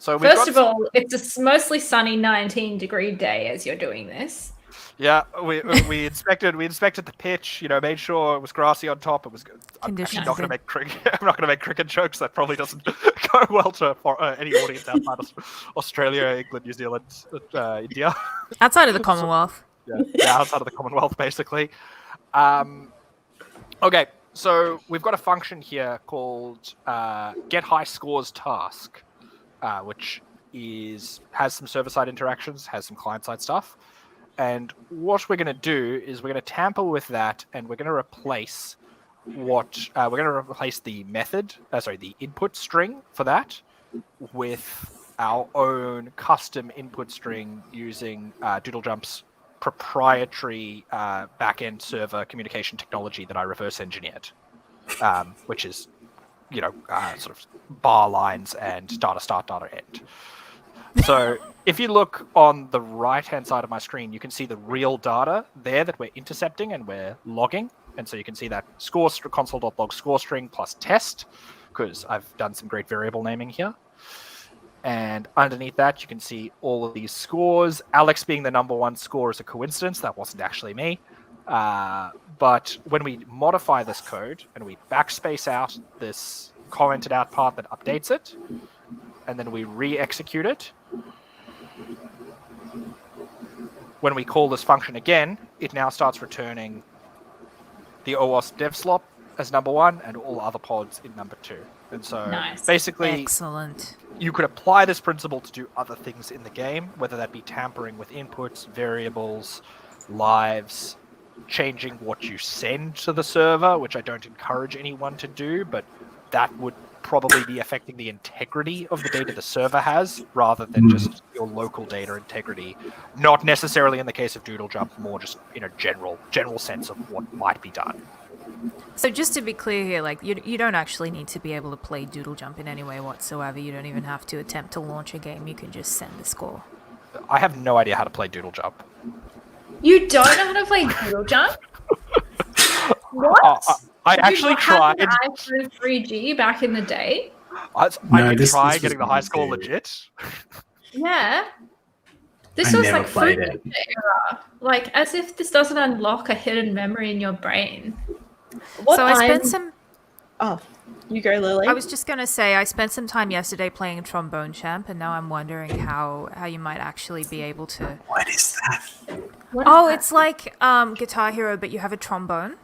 So we've First got of all, it's a mostly sunny 19-degree day as you're doing this. Yeah, we inspected the pitch. Made sure it was grassy on top. It was good. I'm actually not going to make cricket. I'm not going to make cricket jokes. That probably doesn't go well to any audience outside of Australia, England, New Zealand, India. Outside of the Commonwealth. Yeah, outside of the Commonwealth, basically. Okay, so we've got a function here called get high scores task, which has some server-side interactions, has some client-side stuff. And what we're going to do is we're going to tamper with that, and we're going to replace the method, the input string for that, with our own custom input string using Doodle Jump's proprietary back-end server communication technology that I reverse engineered, which is, sort of bar lines and data start, data end. So if you look on the right-hand side of my screen, you can see the real data there that we're intercepting and we're logging. And so you can see that console.log score string plus test, because I've done some great variable naming here. And underneath that, you can see all of these scores. Alex being the #1 score is a coincidence. That wasn't actually me. But when we modify this code and we backspace out this commented out part that updates it, and then we re-execute it, when we call this function again, it now starts returning the OWASP DevSlop as number 1 and all other pods in number 2. And so Nice. basically Excellent. you could apply this principle to do other things in the game, whether that be tampering with inputs, variables, lives, changing what you send to the server, which I don't encourage anyone to do, but that would probably be affecting the integrity of the data the server has, rather than just your local data integrity. Not necessarily in the case of Doodle Jump, more just in a general sense of what might be done. So just to be clear here, like you don't actually need to be able to play Doodle Jump in any way whatsoever. You don't even have to attempt to launch a game. You can just send a score. I have no idea how to play Doodle Jump. You don't know how to play Doodle Jump? What? I actually tried. An iPhone 3G back in the day. I did try getting the high score legit. Yeah. This I was never like played food era. Like, as if this doesn't unlock a hidden memory in your brain. So I spent some. Oh, you go, Lily. I was just gonna say I spent some time yesterday playing Trombone Champ, and now I'm wondering how you might actually be able to. What is that? It's like Guitar Hero, but you have a trombone.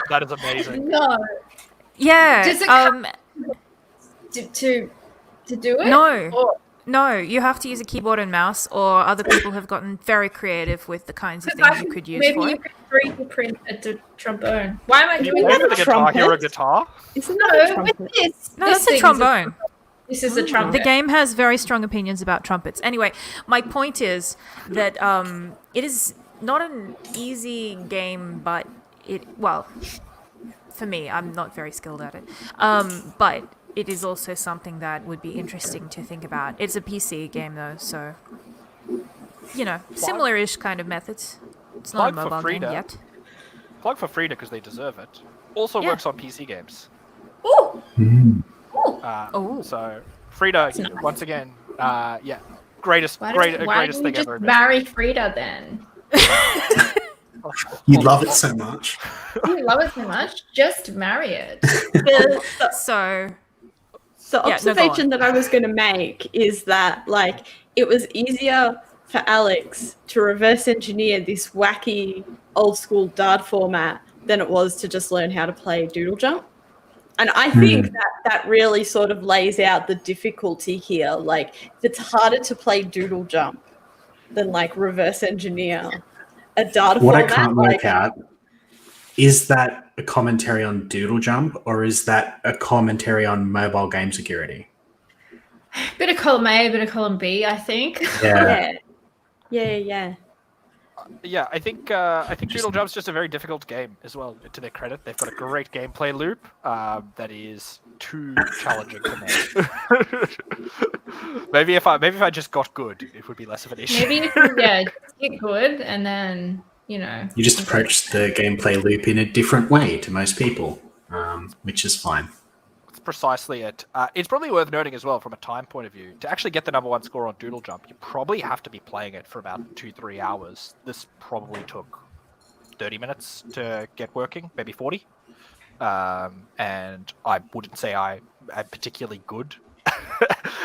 That is amazing. No. Yeah. Does it to do it? No. Or- No, you have to use a keyboard and mouse, or other people have gotten very creative with the kinds of things you could use maybe for you it. could 3D print a trombone. Why am I Can you doing play that? for the Guitar Hero guitar? Isn't that a No, trumpet? with this. No, this that's a thing is trombone. This is a trumpet. The game has very strong opinions about trumpets. Anyway, my point is that it is not an easy game, but for me, I'm not very skilled at it. But it is also something that would be interesting to think about. It's a PC game though, so similar-ish kind of methods. It's not a Plug for mobile game Frida. yet. Plug for Frida because they deserve it. Also Yeah. works on PC games. Ooh. Oh. So Frida, once again, greatest Why thing don't you just ever. marry Frida then? You love it so much. You love it so much. Just marry it. So The Yeah, no, go observation on. that I was going to make is that, like, it was easier for Alex to reverse engineer this wacky old school Dart format than it was to just learn how to play Doodle Jump. And I think that really sort of lays out the difficulty here. Like, it's harder to play Doodle Jump than, like, reverse engineer a Dart What I format. can't work out is that a commentary on Doodle Jump, or is that a commentary on mobile game security? Bit of column A, bit of column B, I think. Yeah. Yeah. Yeah, I think Doodle Jump's just a very difficult game as well. To their credit, they've got a great gameplay loop that is too challenging for me. maybe if I just got good, it would be less of an issue. Maybe if you just get good and then, You just approach the gameplay loop in a different way to most people, which is fine. That's precisely it. It's probably worth noting as well from a time point of view, to actually get the number 1 score on Doodle Jump, you probably have to be playing it for about 2-3 hours. This probably took 30 minutes to get working, maybe 40. And I wouldn't say I'm particularly good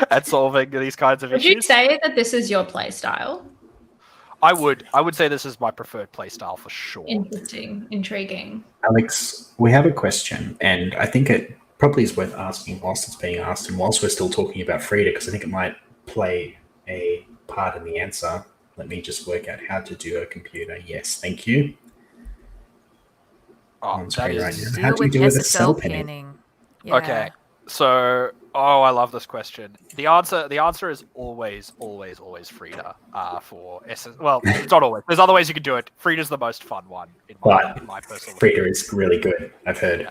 at solving these kinds of would issues. you say that this is your play style? I would say this is my preferred play style for sure. Interesting, intriguing. Alex, we have a question, and I think it probably is worth asking whilst it's being asked and whilst we're still talking about Frida, because I think it might play a part in the answer. Let me just work out how to do a computer. Yes, thank you. Oh, On that screen is- right now. How do you do with a cell pinning? pinning. Yeah. Okay, so I love this question. The answer is always Frida. For essence, well, it's not always. There's other ways you can do it. Frida's the most fun one in my personal. Frida is really good. I've heard. Yeah.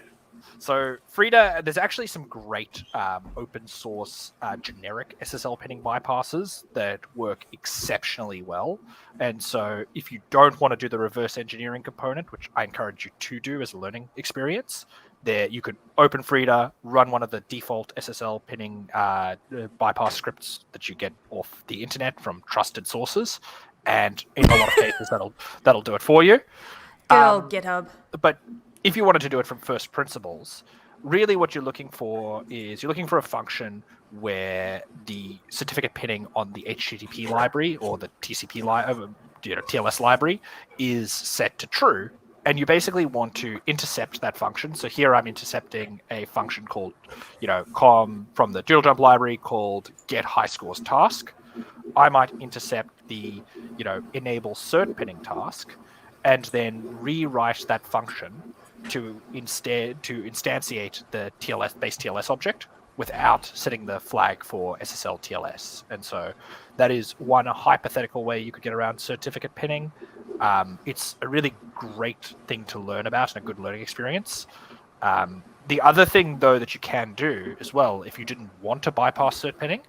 So Frida, there's actually some great open source generic SSL pinning bypasses that work exceptionally well. And so if you don't want to do the reverse engineering component, which I encourage you to do as a learning experience, there you could open Frida, run one of the default SSL pinning bypass scripts that you get off the internet from trusted sources, and in a lot of cases that'll do it for you. Good old GitHub. But if you wanted to do it from first principles, really what you're looking for is a function where the certificate pinning on the HTTP library or the TCP TLS library is set to true, and you basically want to intercept that function. So here I'm intercepting a function called, from the Doodle Jump library called get high scores task. I might intercept the, enable cert pinning task, and then rewrite that function to instantiate the base TLS object without setting the flag for SSL TLS. And so that is one hypothetical way you could get around certificate pinning. It's a really great thing to learn about and a good learning experience. The other thing, though, that you can do as well, if you didn't want to bypass cert pinning,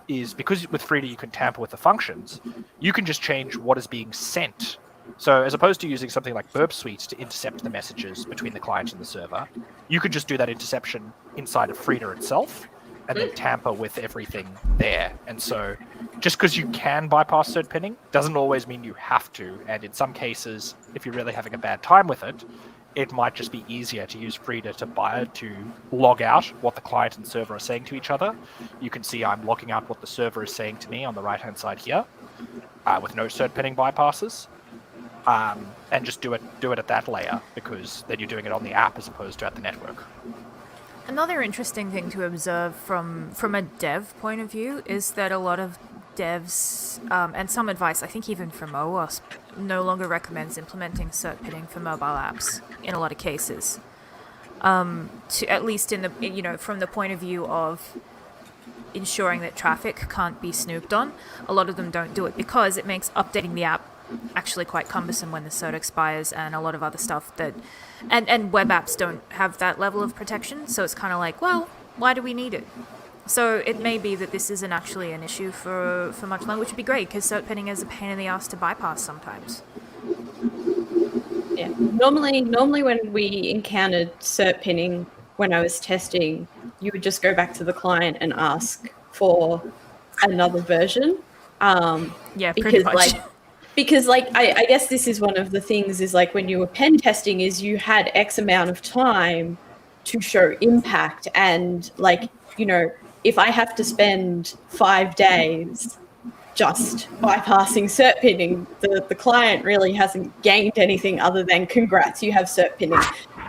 is because with Frida you can tamper with the functions, you can just change what is being sent. So as opposed to using something like Burp Suite to intercept the messages between the client and the server, you could just do that interception inside of Frida itself and then tamper with everything there. And so just because you can bypass cert pinning doesn't always mean you have to. And in some cases, if you're really having a bad time with it, it might just be easier to use Frida to log out what the client and server are saying to each other. You can see I'm logging out what the server is saying to me on the right-hand side here, with no cert pinning bypasses. And just do it at that layer, because then you're doing it on the app as opposed to at the network. Another interesting thing to observe from a dev point of view is that a lot of devs, and some advice, I think even from OWASP, no longer recommends implementing cert pinning for mobile apps in a lot of cases. To at least in the from the point of view of ensuring that traffic can't be snooped on, a lot of them don't do it because it makes updating the app actually quite cumbersome when the cert expires, and a lot of other stuff that and web apps don't have that level of protection, so it's kind of like, well, why do we need it? So it may be that this isn't actually an issue for much longer, which would be great because cert pinning is a pain in the ass to bypass sometimes. Yeah, normally when we encountered cert pinning when I was testing, you would just go back to the client and ask for another version. Yeah, pretty much. Because I guess this is one of the things is like when you were pen testing is you had X amount of time to show impact, and if I have to spend 5 days just bypassing cert pinning, the client really hasn't gained anything other than congrats, you have cert pinning.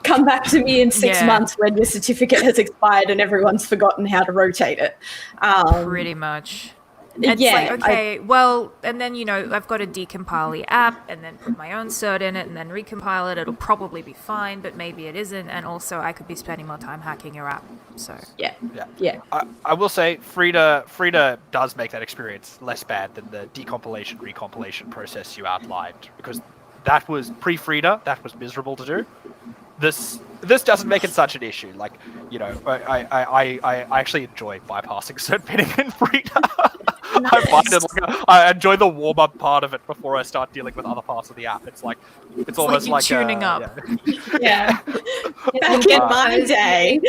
Come back to me in 6 months when your certificate has expired and everyone's forgotten how to rotate it. Pretty much. It's well, and then, I've got to decompile the app and then put my own cert in it and then recompile it. It'll probably be fine, but maybe it isn't. And also I could be spending more time hacking your app. So yeah. I will say Frida does make that experience less bad than the decompilation, recompilation process you outlined, because that was pre-Frida, that was miserable to do. This doesn't make it such an issue. I actually enjoy bypassing cert pinning in Frida. Nice. I find it I enjoy the warm up part of it before I start dealing with other parts of the app. It's almost like tuning up. Yeah. Back in my day.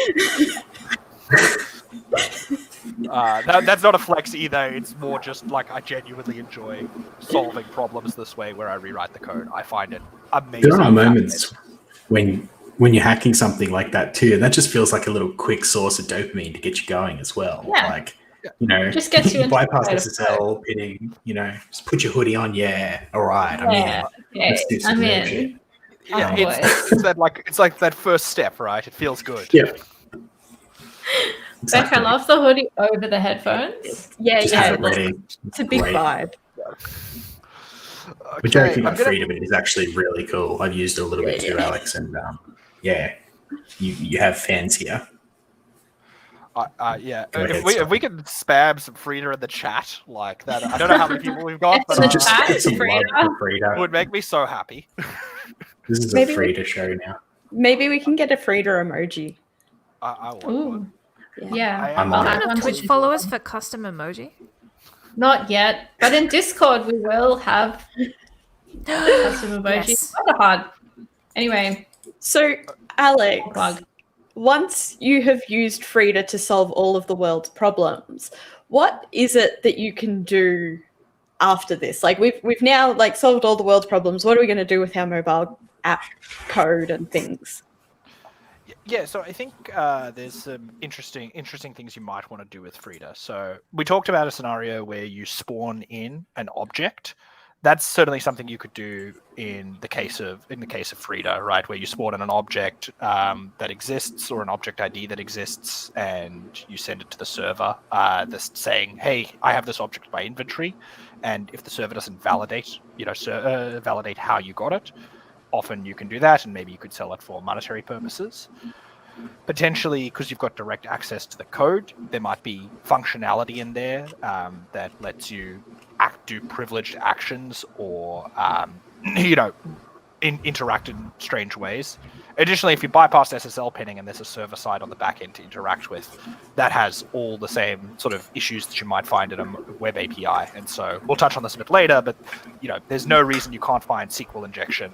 That's not a flex either. It's more just I genuinely enjoy solving problems this way, where I rewrite the code. I find it amazing. There are moments when you're hacking something like that too, and that just feels like a little quick source of dopamine to get you going as well. Yeah. Just gets you bypass SSL pinning, just put your hoodie on. Yeah, all right, I'm in. Let's do some real shit. Yeah, it's like that first step, right? It feels good. Yeah. Exactly. Beck, I love the hoodie over the headphones. Yeah. It's a big vibe. We're joking on Frida, but it's actually really cool. I've used it a little bit too, Alex, and you have fans here. If we can spam some Frida in the chat like that, I don't know how many people we've got, but just get some love for Frida. It would make me so happy. This is a Frida show now. Maybe we can get a Frida emoji. I want one. Yeah. I'll have Twitch followers for custom emoji. Not yet, but in Discord we will have custom emojis. Yes. Kind of hard. Anyway. So, Alex, once you have used Frida to solve all of the world's problems, what is it that you can do after this? We've now solved all the world's problems. What are we going to do with our mobile app code and things? Yeah, so I think there's some interesting things you might want to do with Frida. So we talked about a scenario where you spawn in an object that's certainly something you could do in the case of Frida, right, where you spawn in an object that exists or an object ID that exists, and you send it to the server, that's saying, "Hey, I have this object in my inventory," and if the server doesn't validate, validate how you got it, often you can do that, and maybe you could sell it for monetary purposes. Potentially, because you've got direct access to the code, there might be functionality in there that lets you do privileged actions or interact in strange ways. Additionally, if you bypass SSL pinning and there's a server side on the back end to interact with, that has all the same sort of issues that you might find in a web API. And so we'll touch on this a bit later, but there's no reason you can't find SQL injection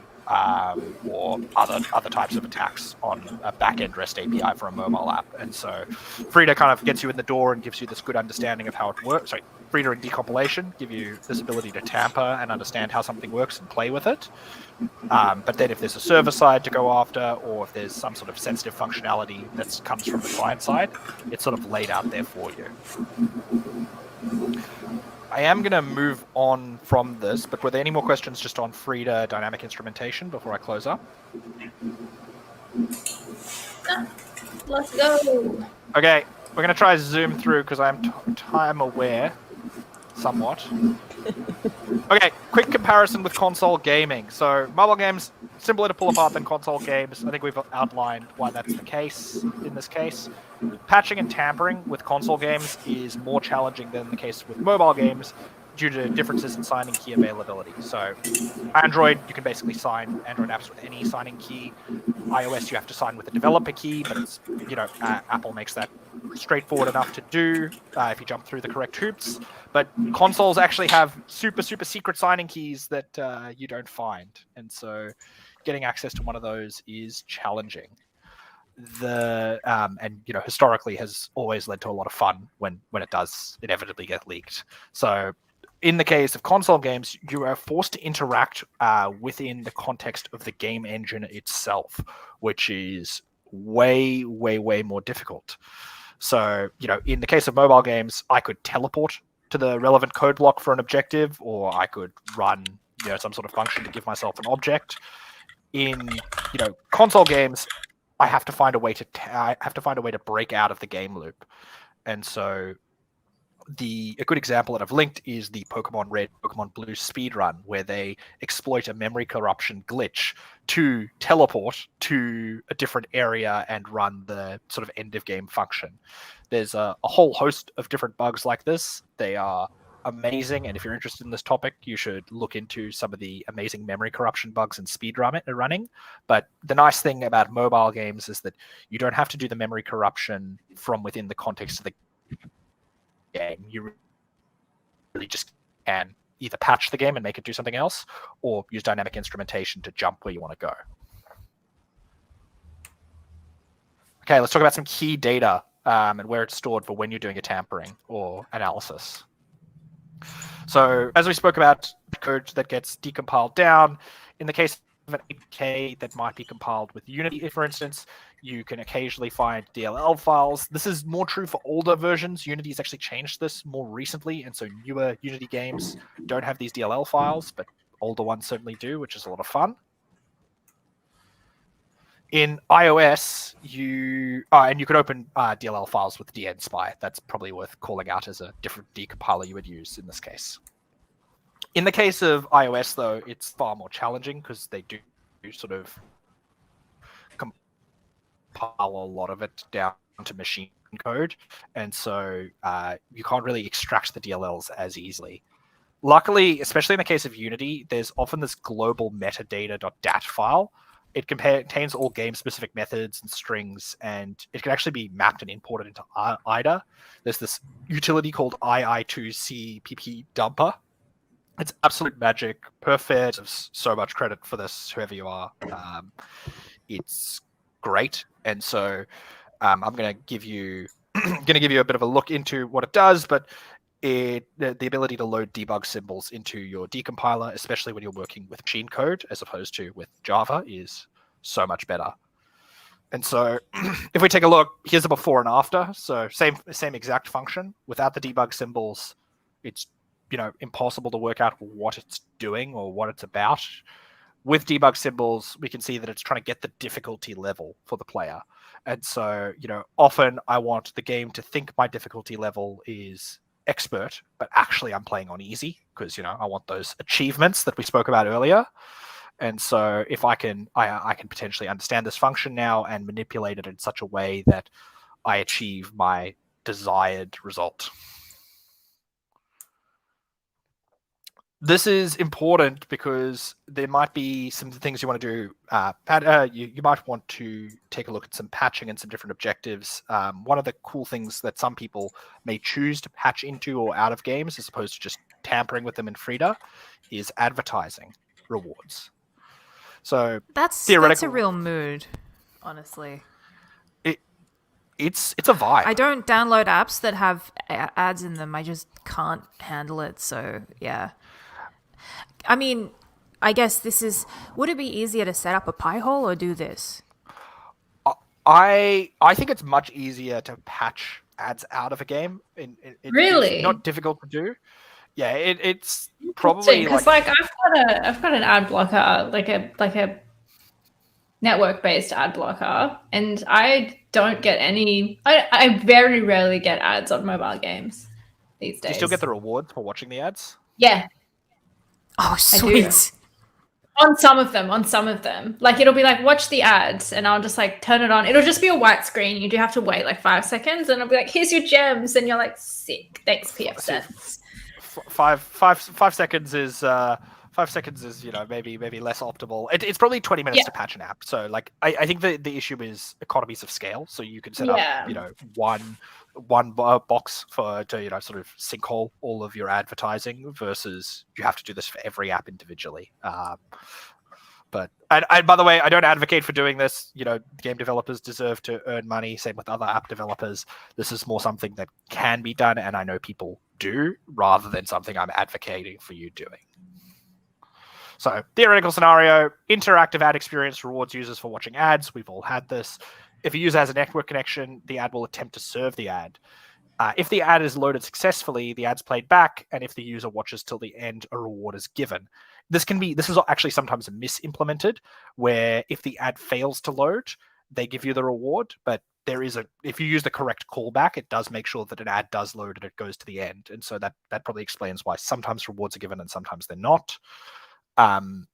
or other types of attacks on a back-end REST API for a mobile app. And so Frida kind of gets you in the door and gives you this good understanding of how it works. Sorry, Frida and Decompilation give you this ability to tamper and understand how something works and play with it. But then if there's a server side to go after, or if there's some sort of sensitive functionality that comes from the client side, it's sort of laid out there for you. I am going to move on from this, but were there any more questions just on Frida dynamic instrumentation before I close up? Let's go. Okay, we're going to try zoom through because I'm time aware, somewhat. Okay, quick comparison with console gaming. So mobile games, simpler to pull apart than console games. I think we've outlined why that's the case in this case. Patching and tampering with console games is more challenging than the case with mobile games due to differences in signing key availability. So Android, you can basically sign Android apps with any signing key. iOS, you have to sign with a developer key, but it's, Apple makes that straightforward enough to do if you jump through the correct hoops. But consoles actually have super, super secret signing keys that you don't find. And so getting access to one of those is challenging. Historically has always led to a lot of fun when it does inevitably get leaked. So in the case of console games, you are forced to interact within the context of the game engine itself, which is way, way, way more difficult. So, in the case of mobile games, I could teleport to the relevant code block for an objective, or I could run, some sort of function to give myself an object. In, console games, I have to find a way to break out of the game loop. And so a good example that I've linked is the Pokemon Red, Pokemon Blue speedrun, where they exploit a memory corruption glitch to teleport to a different area and run the sort of end of game function. There's a whole host of different bugs like this. They are amazing, and if you're interested in this topic, you should look into some of the amazing memory corruption bugs in running. But the nice thing about mobile games is that you don't have to do the memory corruption from within the context of the game. You really just can either patch the game and make it do something else, or use dynamic instrumentation to jump where you want to go. Okay, let's talk about some key data and where it's stored for when you're doing a tampering or analysis. So as we spoke about, the code that gets decompiled down, in the case of an 8K that might be compiled with Unity, for instance, you can occasionally find DLL files. This is more true for older versions. Unity's actually changed this more recently, and so newer Unity games don't have these DLL files, but older ones certainly do, which is a lot of fun. In iOS, you could open DLL files with dnspy. That's probably worth calling out as a different decompiler you would use in this case. In the case of iOS, though, it's far more challenging because they do sort of compile a lot of it down to machine code, and so you can't really extract the DLLs as easily. Luckily, especially in the case of Unity, there's often this global metadata.dat file. It contains all game-specific methods and strings, and it can actually be mapped and imported into IDA. There's this utility called II2CPP dumper. It's absolute magic, perfect. So much credit for this, whoever you are. It's great, and so I'm going to give you a bit of a look into what it does, but the ability to load debug symbols into your decompiler, especially when you're working with machine code as opposed to with Java, is so much better. And so if we take a look, here's a before and after. So same exact function. Without the debug symbols, it's impossible to work out what it's doing or what it's about. With debug symbols, we can see that it's trying to get the difficulty level for the player. And so, often I want the game to think my difficulty level is expert, but actually I'm playing on easy because, I want those achievements that we spoke about earlier. And so if I can potentially understand this function now and manipulate it in such a way that I achieve my desired result. This is important because there might be some things you want to do. You might want to take a look at some patching and some different objectives. One of the cool things that some people may choose to patch into or out of games, as opposed to just tampering with them in Frida, is advertising rewards. So that's a real mood, honestly. It's a vibe. I don't download apps that have ads in them. I just can't handle it. So yeah. I mean, I guess would it be easier to set up a pie hole or do this? I think it's much easier to patch ads out of a game. Really? It's not difficult to do. Yeah, it's probably because I've got an ad blocker, like a network-based ad blocker, and I don't get any. I very rarely get ads on mobile games these days. Do you still get the rewards for watching the ads? Yeah. Oh, sweet. On some of them. Like, it'll be like, watch the ads, and I'll just like turn it on. It'll just be a white screen. You do have to wait like 5 seconds, and I'll be like, here's your gems, and you're like, sick. Thanks, PF cents. 5 seconds is 5 seconds is maybe less optimal. It's probably 20 minutes to patch an app. So like I think the issue is economies of scale. So you can set up one box to sort of sinkhole all of your advertising versus you have to do this for every app individually. But by the way, I don't advocate for doing this. Game developers deserve to earn money. Same with other app developers. This is more something that can be done, and I know people do, rather than something I'm advocating for you doing. So, theoretical scenario, interactive ad experience rewards users for watching ads. We've all had this. If a user has a network connection, the ad will attempt to serve the ad. If the ad is loaded successfully, the ad's played back, and if the user watches till the end, a reward is given. This is actually sometimes misimplemented, where if the ad fails to load, they give you the reward, but if you use the correct callback, it does make sure that an ad does load and it goes to the end. And so that probably explains why sometimes rewards are given and sometimes they're not. Phone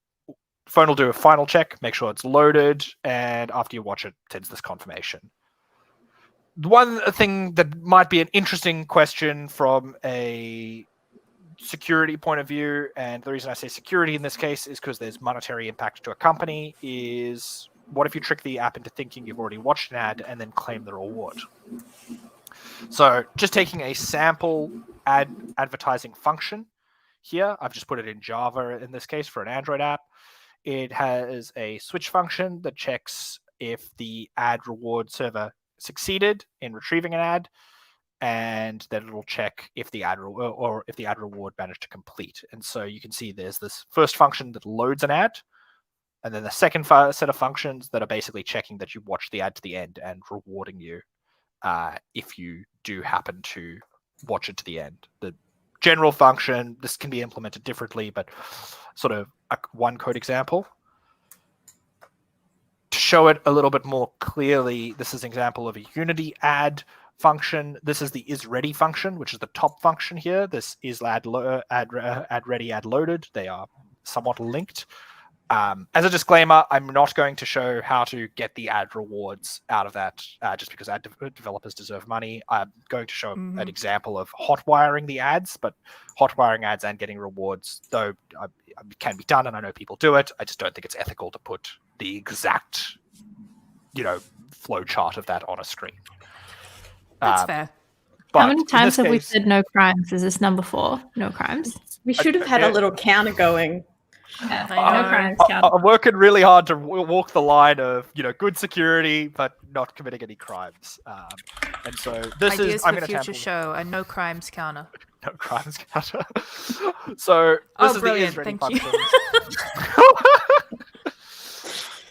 will do a final check, make sure it's loaded, and after you watch it, sends this confirmation. One thing that might be an interesting question from a security point of view, and the reason I say security in this case is because there's monetary impact to a company, is what if you trick the app into thinking you've already watched an ad and then claim the reward? So just taking a sample advertising function here, I've just put it in Java in this case for an Android app. It has a switch function that checks if the ad reward server succeeded in retrieving an ad, and then it'll check if the ad reward managed to complete. And so you can see there's this first function that loads an ad, and then the second set of functions that are basically checking that you watch the ad to the end and rewarding you if you do happen to watch it to the end. The general function, this can be implemented differently, but sort of one code example. To show it a little bit more clearly, this is an example of a Unity ad function. This is the isReady function, which is the top function here. This is ad ready, ad loaded. They are somewhat linked. As a disclaimer, I'm not going to show how to get the ad rewards out of that just because ad developers deserve money. I'm going to show an example of hotwiring the ads, but hotwiring ads and getting rewards, though can be done, and I know people do it. I just don't think it's ethical to put the exact, flow chart of that on a screen. That's fair. How many times have we said no crimes? Is this number 4? No crimes? We should have had a little counter going. Yeah, no crimes counter. I'm working really hard to walk the line of good security, but not committing any crimes. And so this Ideas is I'm for going to future show a no crimes counter. No crimes counter. So this is brilliant! the Thank functions. you.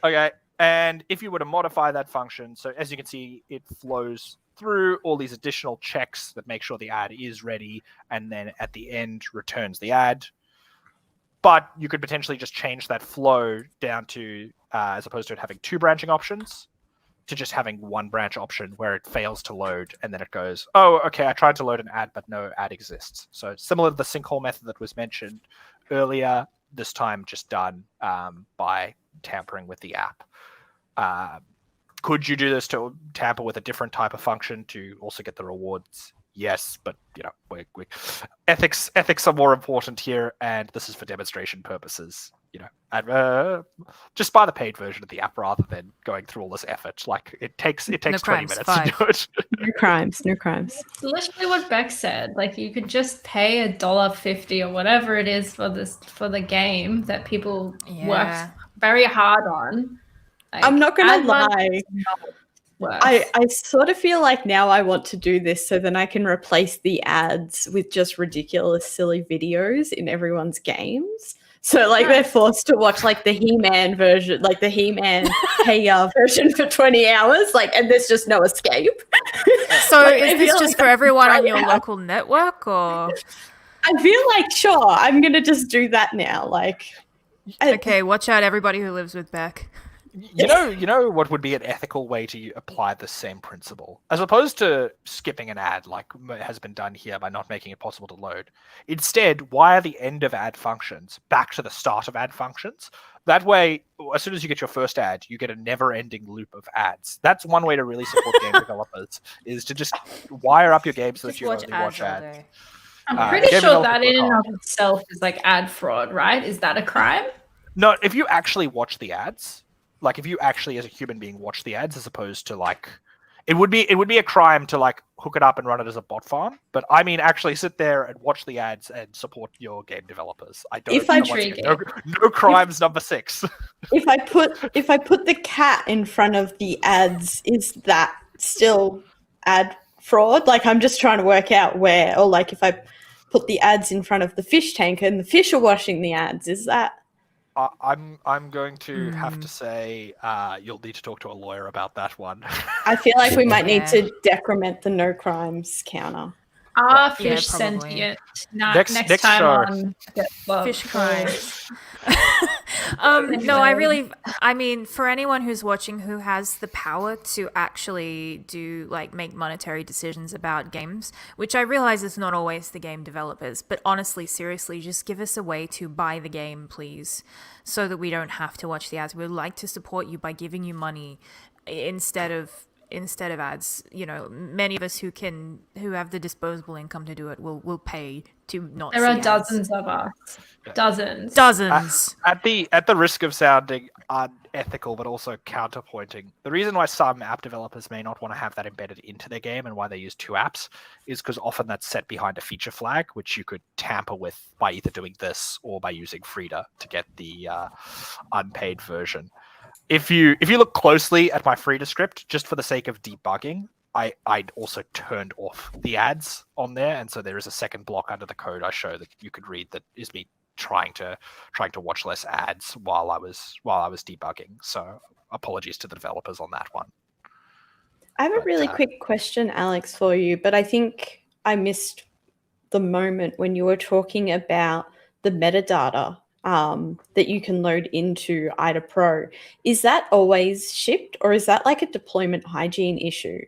Okay, and if you were to modify that function, so as you can see, it flows through all these additional checks that make sure the ad is ready, and then at the end returns the ad. But you could potentially just change that flow down to, as opposed to it having 2 branching options, to just having 1 branch option where it fails to load, and then it goes, oh, okay, I tried to load an ad, but no ad exists. So similar to the sinkhole method that was mentioned earlier, this time just done by tampering with the app. Could you do this to tamper with a different type of function to also get the rewards? Yes, but ethics are more important here, and this is for demonstration purposes. Just buy the paid version of the app rather than going through all this effort. Like it takes 20 minutes to do it. No crimes. It's literally what Beck said. Like you could just pay $1.50 or whatever it is for the game that people worked very hard on. Like, I'm not gonna lie. I sort of feel like now I want to do this so then I can replace the ads with just ridiculous, silly videos in everyone's games. So like they're forced to watch like the He-Man version, like the He-Man Hey version for 20 hours, like, and there's just no escape. So like, is this just for everyone on your local network, or? I feel like, sure, I'm going to just do that now. Like, okay, watch out, everybody who lives with Beck. You know what would be an ethical way to apply the same principle, as opposed to skipping an ad like has been done here by not making it possible to load. Instead, wire the end of ad functions back to the start of ad functions. That way, as soon as you get your first ad, you get a never-ending loop of ads. That's one way to really support game developers, is to just wire up your game so that you only watch ads. I'm pretty sure that in and of itself is like ad fraud, right? Is that a crime? No, if you actually watch the ads. Like if you actually as a human being watch the ads, as opposed to like it would be a crime to like hook it up and run it as a bot farm, but I mean actually sit there and watch the ads and support your game developers. I don't no crimes number 6. If I put the cat in front of the ads, is that still ad fraud? Like I'm just trying to work out where, or like if I put the ads in front of the fish tank and the fish are watching the ads, is that I'm going to have to say you'll need to talk to a lawyer about that one. I feel like we might need to decrement the no crimes counter. Fish sentient. Next time show. On fish crimes. No, I mean, for anyone who's watching who has the power to actually do, like, make monetary decisions about games, which I realize is not always the game developers, but honestly, seriously, just give us a way to buy the game, please, so that we don't have to watch the ads. We'd like to support you by giving you money instead of ads. Many of us who have the disposable income to do it will pay to not see ads. There are dozens of us. Dozens. At the risk of sounding unethical but also counterpointing, the reason why some app developers may not want to have that embedded into their game and why they use 2 apps is because often that's set behind a feature flag, which you could tamper with by either doing this or by using Frida to get the unpaid version. If you look closely at my Frida script, just for the sake of debugging, I'd also turned off the ads on there, and so there is a second block under the code I show that you could read that is me trying to watch less ads while I was debugging. So apologies to the developers on that one. I have a really quick question, Alex, for you, but I think I missed the moment when you were talking about the metadata that you can load into IDA Pro. Is that always shipped, or is that like a deployment hygiene issue?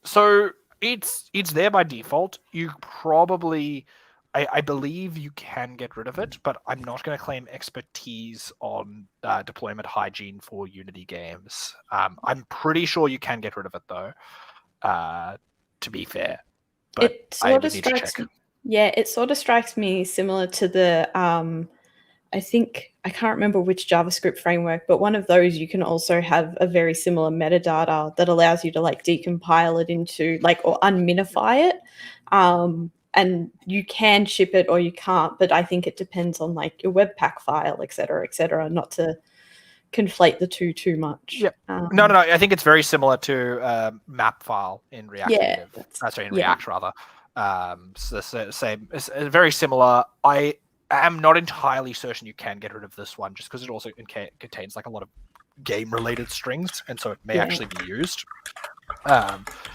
So it's there by default. You probably, I believe you can get rid of it, but I'm not going to claim expertise on deployment hygiene for Unity games. I'm pretty sure you can get rid of it though, to be fair. But it sort of strikes me. Yeah, it sort of strikes me similar to the, I think, I can't remember which JavaScript framework, but one of those you can also have a very similar metadata that allows you to like decompile it into like, or unminify it. And you can ship it or you can't, but I think it depends on like your Webpack file, et cetera, not to conflate the two too much. Yeah. No. I think it's very similar to map file in React. Yeah. React rather. So same. It's very similar. I am not entirely certain you can get rid of this one, just because it also contains like a lot of game-related strings, and so it may Yeah. actually be used.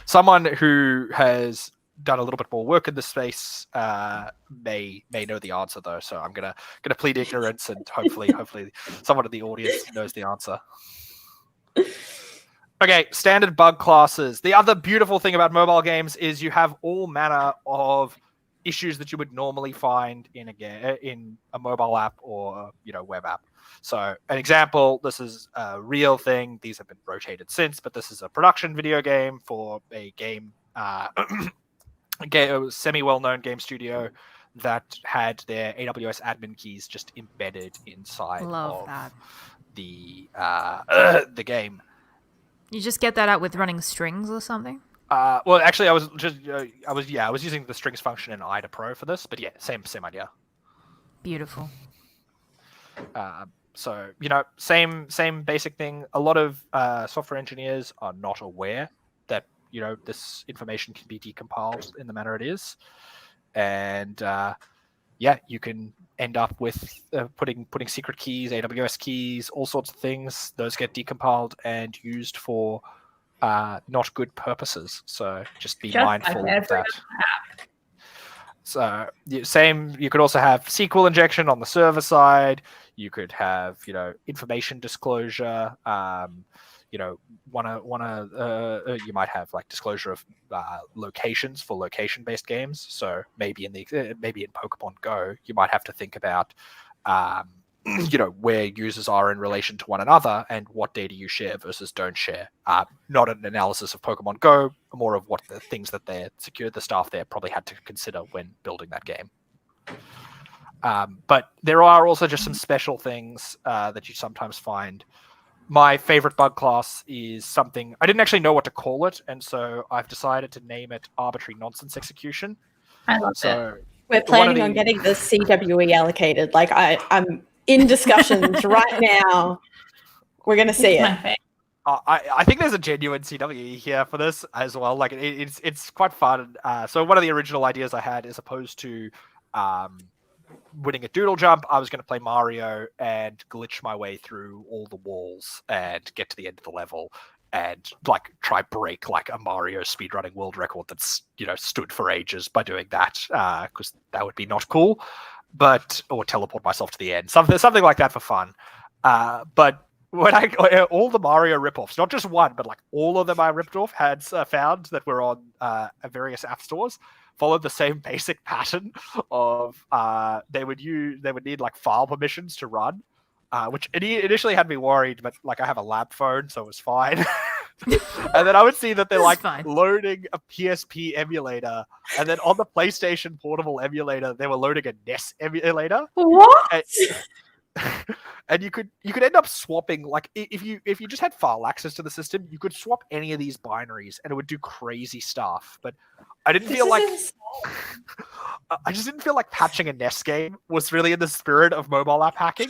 Someone who has done a little bit more work in this space may know the answer though. So I'm gonna plead ignorance, and hopefully someone in the audience knows the answer. Okay, standard bug classes. The other beautiful thing about mobile games is you have all manner of issues that you would normally find in a mobile app or web app. So an example, this is a real thing. These have been rotated since, but this is a production video game for a game, a semi-well-known game studio that had their AWS admin keys just embedded inside Love of that. the game. You just get that out with running strings or something? Well, actually, I was using the strings function in IDA Pro for this, but yeah, same idea. Beautiful. So same basic thing. A lot of software engineers are not aware that this information can be decompiled in the manner it is, and you can end up with putting secret keys, AWS keys, all sorts of things. Those get decompiled and used for not good purposes. So just be mindful of that. So same. You could also have SQL injection on the server side. You could have information disclosure. You might have like disclosure of locations for location-based games. So maybe in Pokemon Go, you might have to think about where users are in relation to one another and what data you share versus don't share. Not an analysis of Pokemon Go, more of what the things that the staff there probably had to consider when building that game. But there are also just some special things that you sometimes find. My favorite bug class is something I didn't actually know what to call it, and so I've decided to name it arbitrary nonsense execution. I love it. We're planning on getting the CWE allocated. Like I'm in discussions right now. We're going to see it. I think there's a genuine CWE here for this as well. Like it's quite fun. So one of the original ideas I had, as opposed to winning a Doodle Jump, I was going to play Mario and glitch my way through all the walls and get to the end of the level and like try break like a Mario speedrunning world record that's stood for ages by doing that, because that would be not cool. Or teleport myself to the end, something like that for fun. But when all the Mario ripoffs, not just one, but like all of them I ripped off, had found that were on various app stores, followed the same basic pattern of they would need like file permissions to run, which initially had me worried, but like I have a lab phone, so it was fine. And then I would see that they're like loading a PSP emulator, and then on the PlayStation Portable emulator, they were loading a NES emulator. What? And you could end up swapping, like if you just had file access to the system, you could swap any of these binaries and it would do crazy stuff. But I just didn't feel like patching a NES game was really in the spirit of mobile app hacking.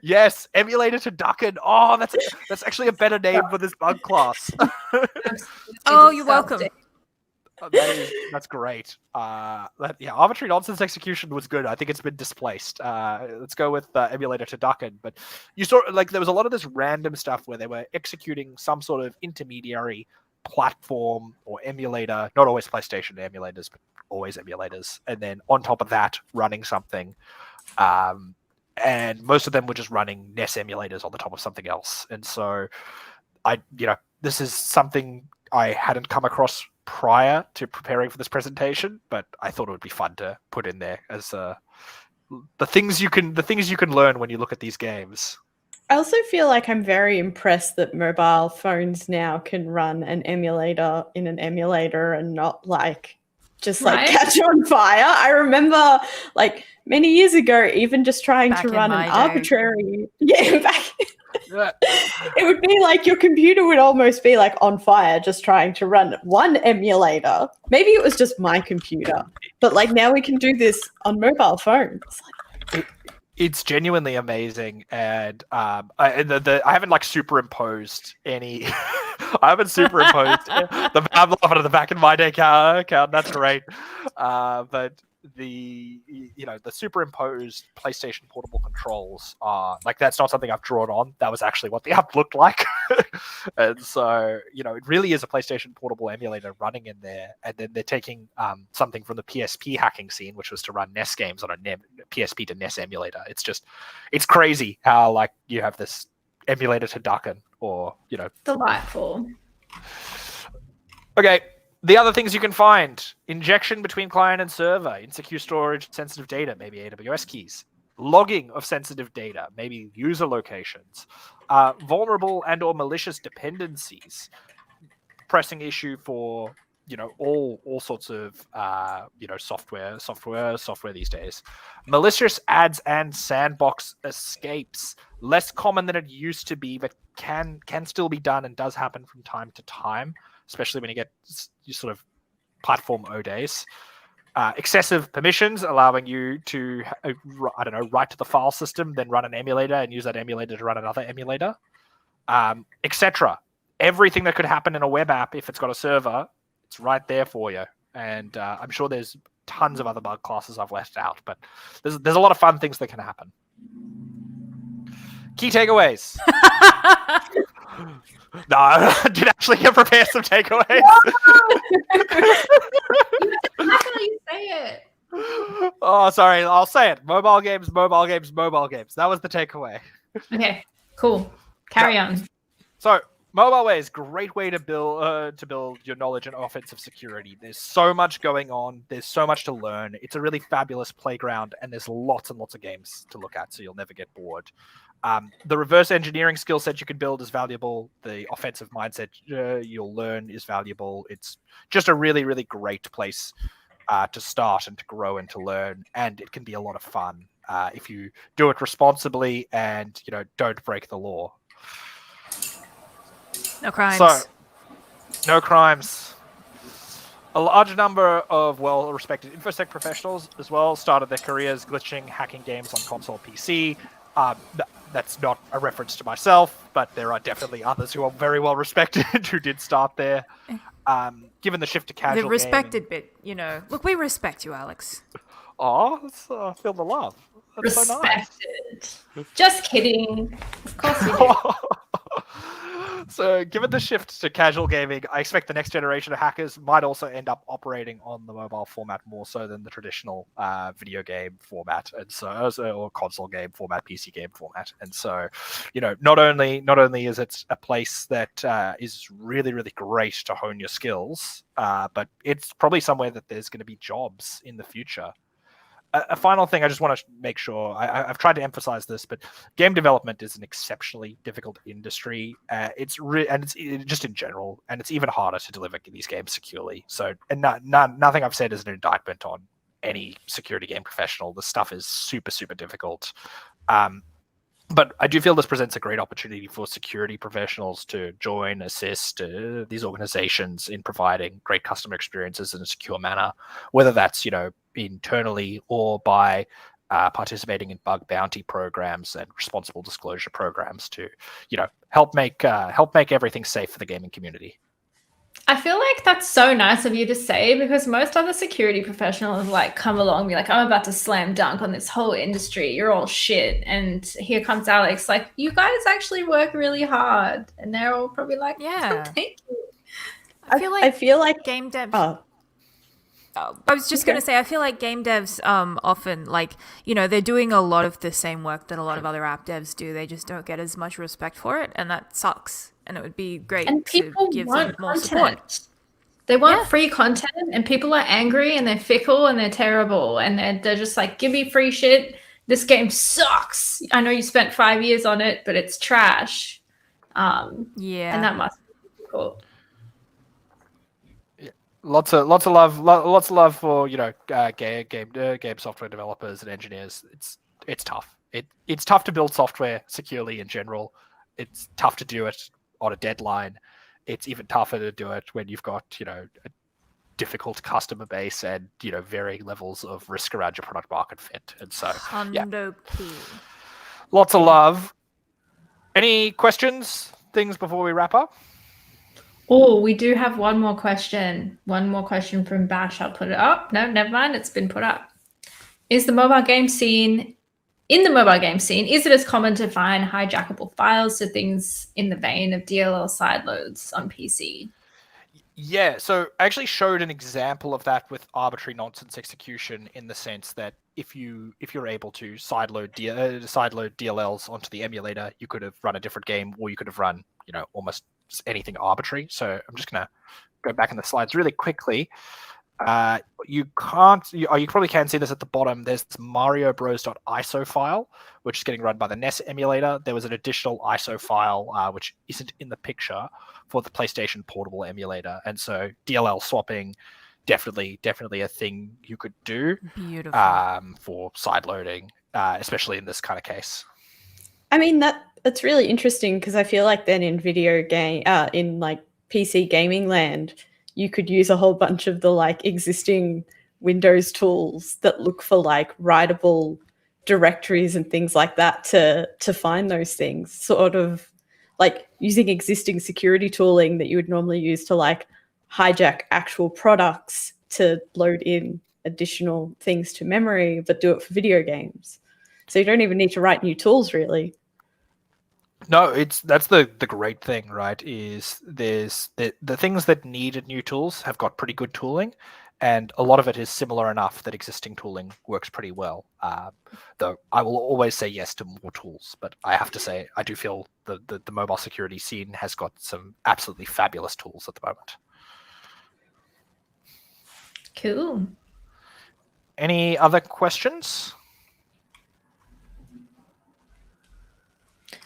Yes, emulator to Ducken. Oh, that's actually a better name for this bug class. Oh, you're welcome. That's great. Arbitrary nonsense execution was good. I think it's been displaced. Let's go with emulator to Ducken. But you saw like there was a lot of this random stuff where they were executing some sort of intermediary platform or emulator, not always PlayStation emulators, but always emulators, and then on top of that running something. And most of them were just running NES emulators on the top of something else. And so this is something I hadn't come across prior to preparing for this presentation, but I thought it would be fun to put in there as the things you can learn when you look at these games. I also feel like I'm very impressed that mobile phones now can run an emulator in an emulator and not like just like catch on fire. I remember like many years ago, even just trying to run an arbitrary it would be like your computer would almost be like on fire just trying to run one emulator. Maybe it was just my computer, but like now we can do this on mobile phones. It's genuinely amazing, and I haven't like superimposed any. I haven't superimposed I'm laughing at the back of my account. That's great, but the superimposed PlayStation portable controls are like, that's not something I've drawn on. That was actually what the app looked like. And so, it really is a PlayStation portable emulator running in there. And then they're taking something from the PSP hacking scene, which was to run NES games on a PSP to NES emulator. It's crazy how like you have this emulator to Ducken or, Delightful. Okay. The other things you can find: injection between client and server, insecure storage, sensitive data, maybe AWS keys, logging of sensitive data, maybe user locations, vulnerable and or malicious dependencies, pressing issue for all sorts of software these days. Malicious ads and sandbox escapes, less common than it used to be, but can still be done and does happen from time to time, especially when you get sort of platform O days. Excessive permissions, allowing you to, write to the file system, then run an emulator and use that emulator to run another emulator, etc. Everything that could happen in a web app, if it's got a server, it's right there for you. And I'm sure there's tons of other bug classes I've left out, but there's a lot of fun things that can happen. Key takeaways. No, I did actually prepare some takeaways. How can you say it? Oh, sorry. I'll say it. Mobile games. That was the takeaway. Okay, cool. Carry on. So, mobile ways, great way to build your knowledge and offensive security. There's so much going on. There's so much to learn. It's a really fabulous playground, and there's lots and lots of games to look at, so you'll never get bored. The reverse engineering skill set you can build is valuable. The offensive mindset you'll learn is valuable. It's just a really, really great place to start and to grow and to learn. And it can be a lot of fun if you do it responsibly and don't break the law. No crimes. So, no crimes. A large number of well-respected InfoSec professionals as well started their careers glitching, hacking games on console PC. That's not a reference to myself, but there are definitely others who are very well respected who did start there. Given the shift to casual the respected gaming, bit, look, we respect you, Alex. Oh, let's feel the love. That's Respected. so nice. Just kidding. Of course we do. So, given the shift to casual gaming, I expect the next generation of hackers might also end up operating on the mobile format more so than the traditional video game format, and or console game format, PC game format. And so, not only is it a place that is really, really great to hone your skills, but it's probably somewhere that there's going to be jobs in the future. A final thing, I just want to make sure, I've tried to emphasize this, but game development is an exceptionally difficult industry. It's just in general, and it's even harder to deliver these games securely. So, and nothing I've said is an indictment on any security game professional. The stuff is super, super difficult. But I do feel this presents a great opportunity for security professionals to join, assist these organizations in providing great customer experiences in a secure manner, whether that's, internally or by participating in bug bounty programs and responsible disclosure programs to, help make everything safe for the gaming community. I feel like that's so nice of you to say, because most other security professionals come along and be like, I'm about to slam dunk on this whole industry. You're all shit. And here comes Alex, you guys actually work really hard. And they're all probably like, yeah, thank you. I feel like game devs. Oh. I was just going to say, I feel like game devs often, they're doing a lot of the same work that a lot of other app devs do. They just don't get as much respect for it, and that sucks. And it would be great to give them more support. They want free content, and people are angry, and they're fickle, and they're terrible. And they're just like, give me free shit. This game sucks. I know you spent 5 years on it, but it's trash. And that must be difficult. Lots of love for game software developers and engineers. It's tough. It's tough to build software securely in general. It's tough to do it on a deadline. It's even tougher to do it when you've got a difficult customer base and varying levels of risk around your product market fit. And so lots of love. Any questions, things before we wrap up? Oh, we do have one more question. One more question from Bash. I'll put it up. No, never mind. It's been put up. is the mobile game scene in the mobile game scene, is it as common to find hijackable files to things in the vein of DLL sideloads on PC? Yeah, so I actually showed an example of that with arbitrary nonsense execution in the sense that if you're able to sideload DLLs onto the emulator, you could have run a different game, or you could have run almost anything arbitrary. So I'm just gonna go back in the slides really quickly. You probably can see this at the bottom. There's this Mario Bros.iso file, which is getting run by the NES emulator. There was an additional ISO file, which isn't in the picture, for the PlayStation Portable emulator. And so DLL swapping, definitely a thing you could do. Beautiful. For sideloading, especially in this kind of case. I mean, that's really interesting, because I feel like then in in like PC gaming land, you could use a whole bunch of the like existing Windows tools that look for like writable directories and things like that to find those things, sort of like using existing security tooling that you would normally use to like hijack actual products to load in additional things to memory, but do it for video games. So you don't even need to write new tools, really. No, that's the great thing, right? Is there's the things that needed new tools have got pretty good tooling, and a lot of it is similar enough that existing tooling works pretty well. Though I will always say yes to more tools, but I have to say I do feel the mobile security scene has got some absolutely fabulous tools at the moment. Cool. Any other questions?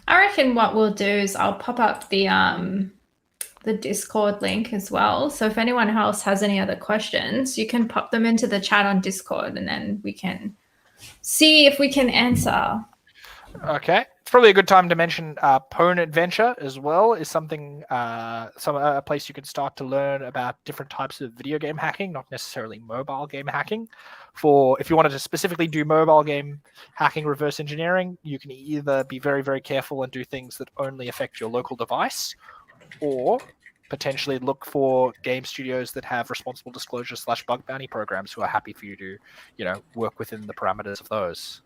I reckon what we'll do is I'll pop up the Discord link as well. So if anyone else has any other questions, you can pop them into the chat on Discord, and then we can see if we can answer. Okay. It's probably a good time to mention Pwn Adventure as well is something, a place you can start to learn about different types of video game hacking, not necessarily mobile game hacking. If you wanted to specifically do mobile game hacking reverse engineering, you can either be very, very careful and do things that only affect your local device, or potentially look for game studios that have responsible disclosure / bug bounty programs who are happy for you to, work within the parameters of those.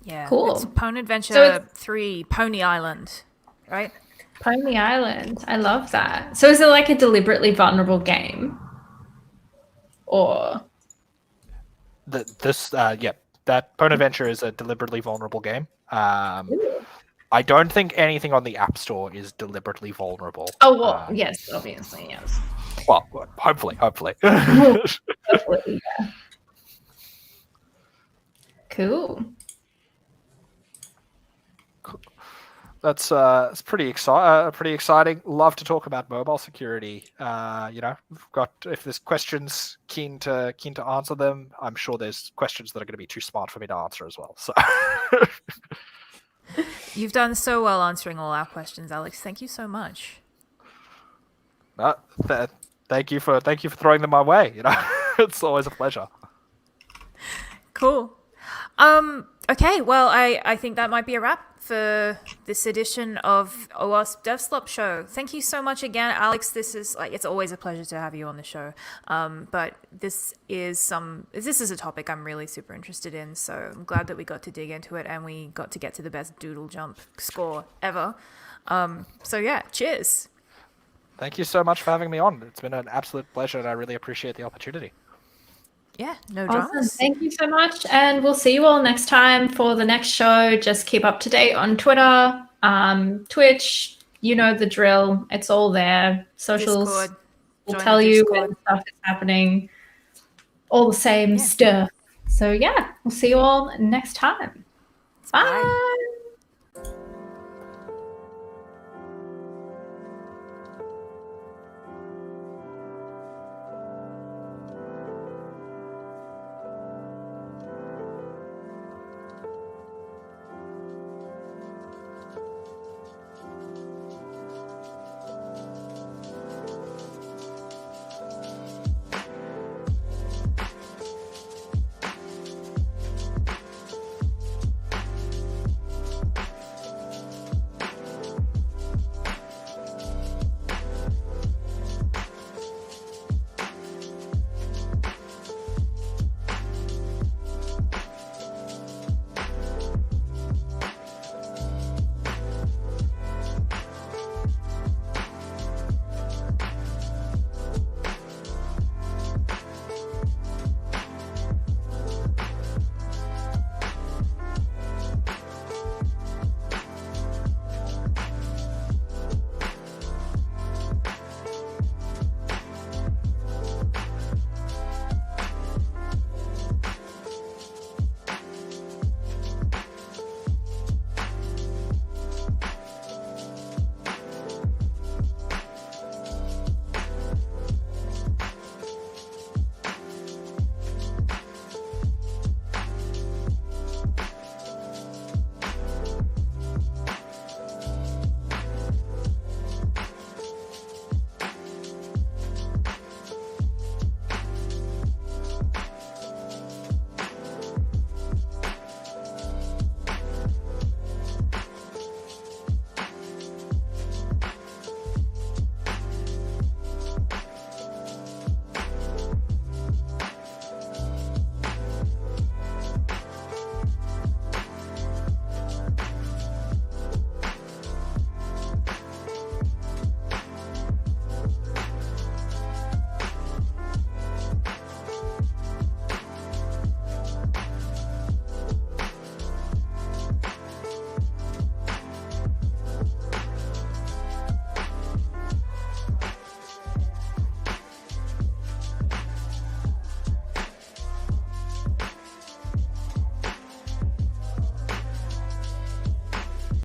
Yeah, cool. It's Pwn Adventure 3, Pony Island, right? Pony Island. I love that. So is it like a deliberately vulnerable game? Or that Pwn Adventure is a deliberately vulnerable game. I don't think anything on the App Store is deliberately vulnerable. Oh, well, yes, obviously, yes. Well, hopefully. Hopefully, yeah. Cool. That's pretty exciting. Love to talk about mobile security. We've got, if there's questions, keen to answer them. I'm sure there's questions that are going to be too smart for me to answer as well. So You've done so well answering all our questions, Alex. Thank you so much. Thank you for throwing them my way. It's always a pleasure. Cool. Okay, well, I think that might be a wrap for this edition of OWASP DevSlop Show. Thank you so much again, Alex. This is it's always a pleasure to have you on the show. But this is a topic I'm really super interested in, so I'm glad that we got to dig into it and we got to get to the best Doodle Jump score ever. So yeah, cheers. Thank you so much for having me on. It's been an absolute pleasure, and I really appreciate the opportunity. Yeah, no Awesome. dramas. Thank you so much. And we'll see you all next time for the next show. Just keep up to date on Twitter, Twitch, you know the drill. It's all there. Socials Discord. will Join tell the you Discord. when stuff is happening. All the same stuff. So yeah, we'll see you all next time. Bye. Bye.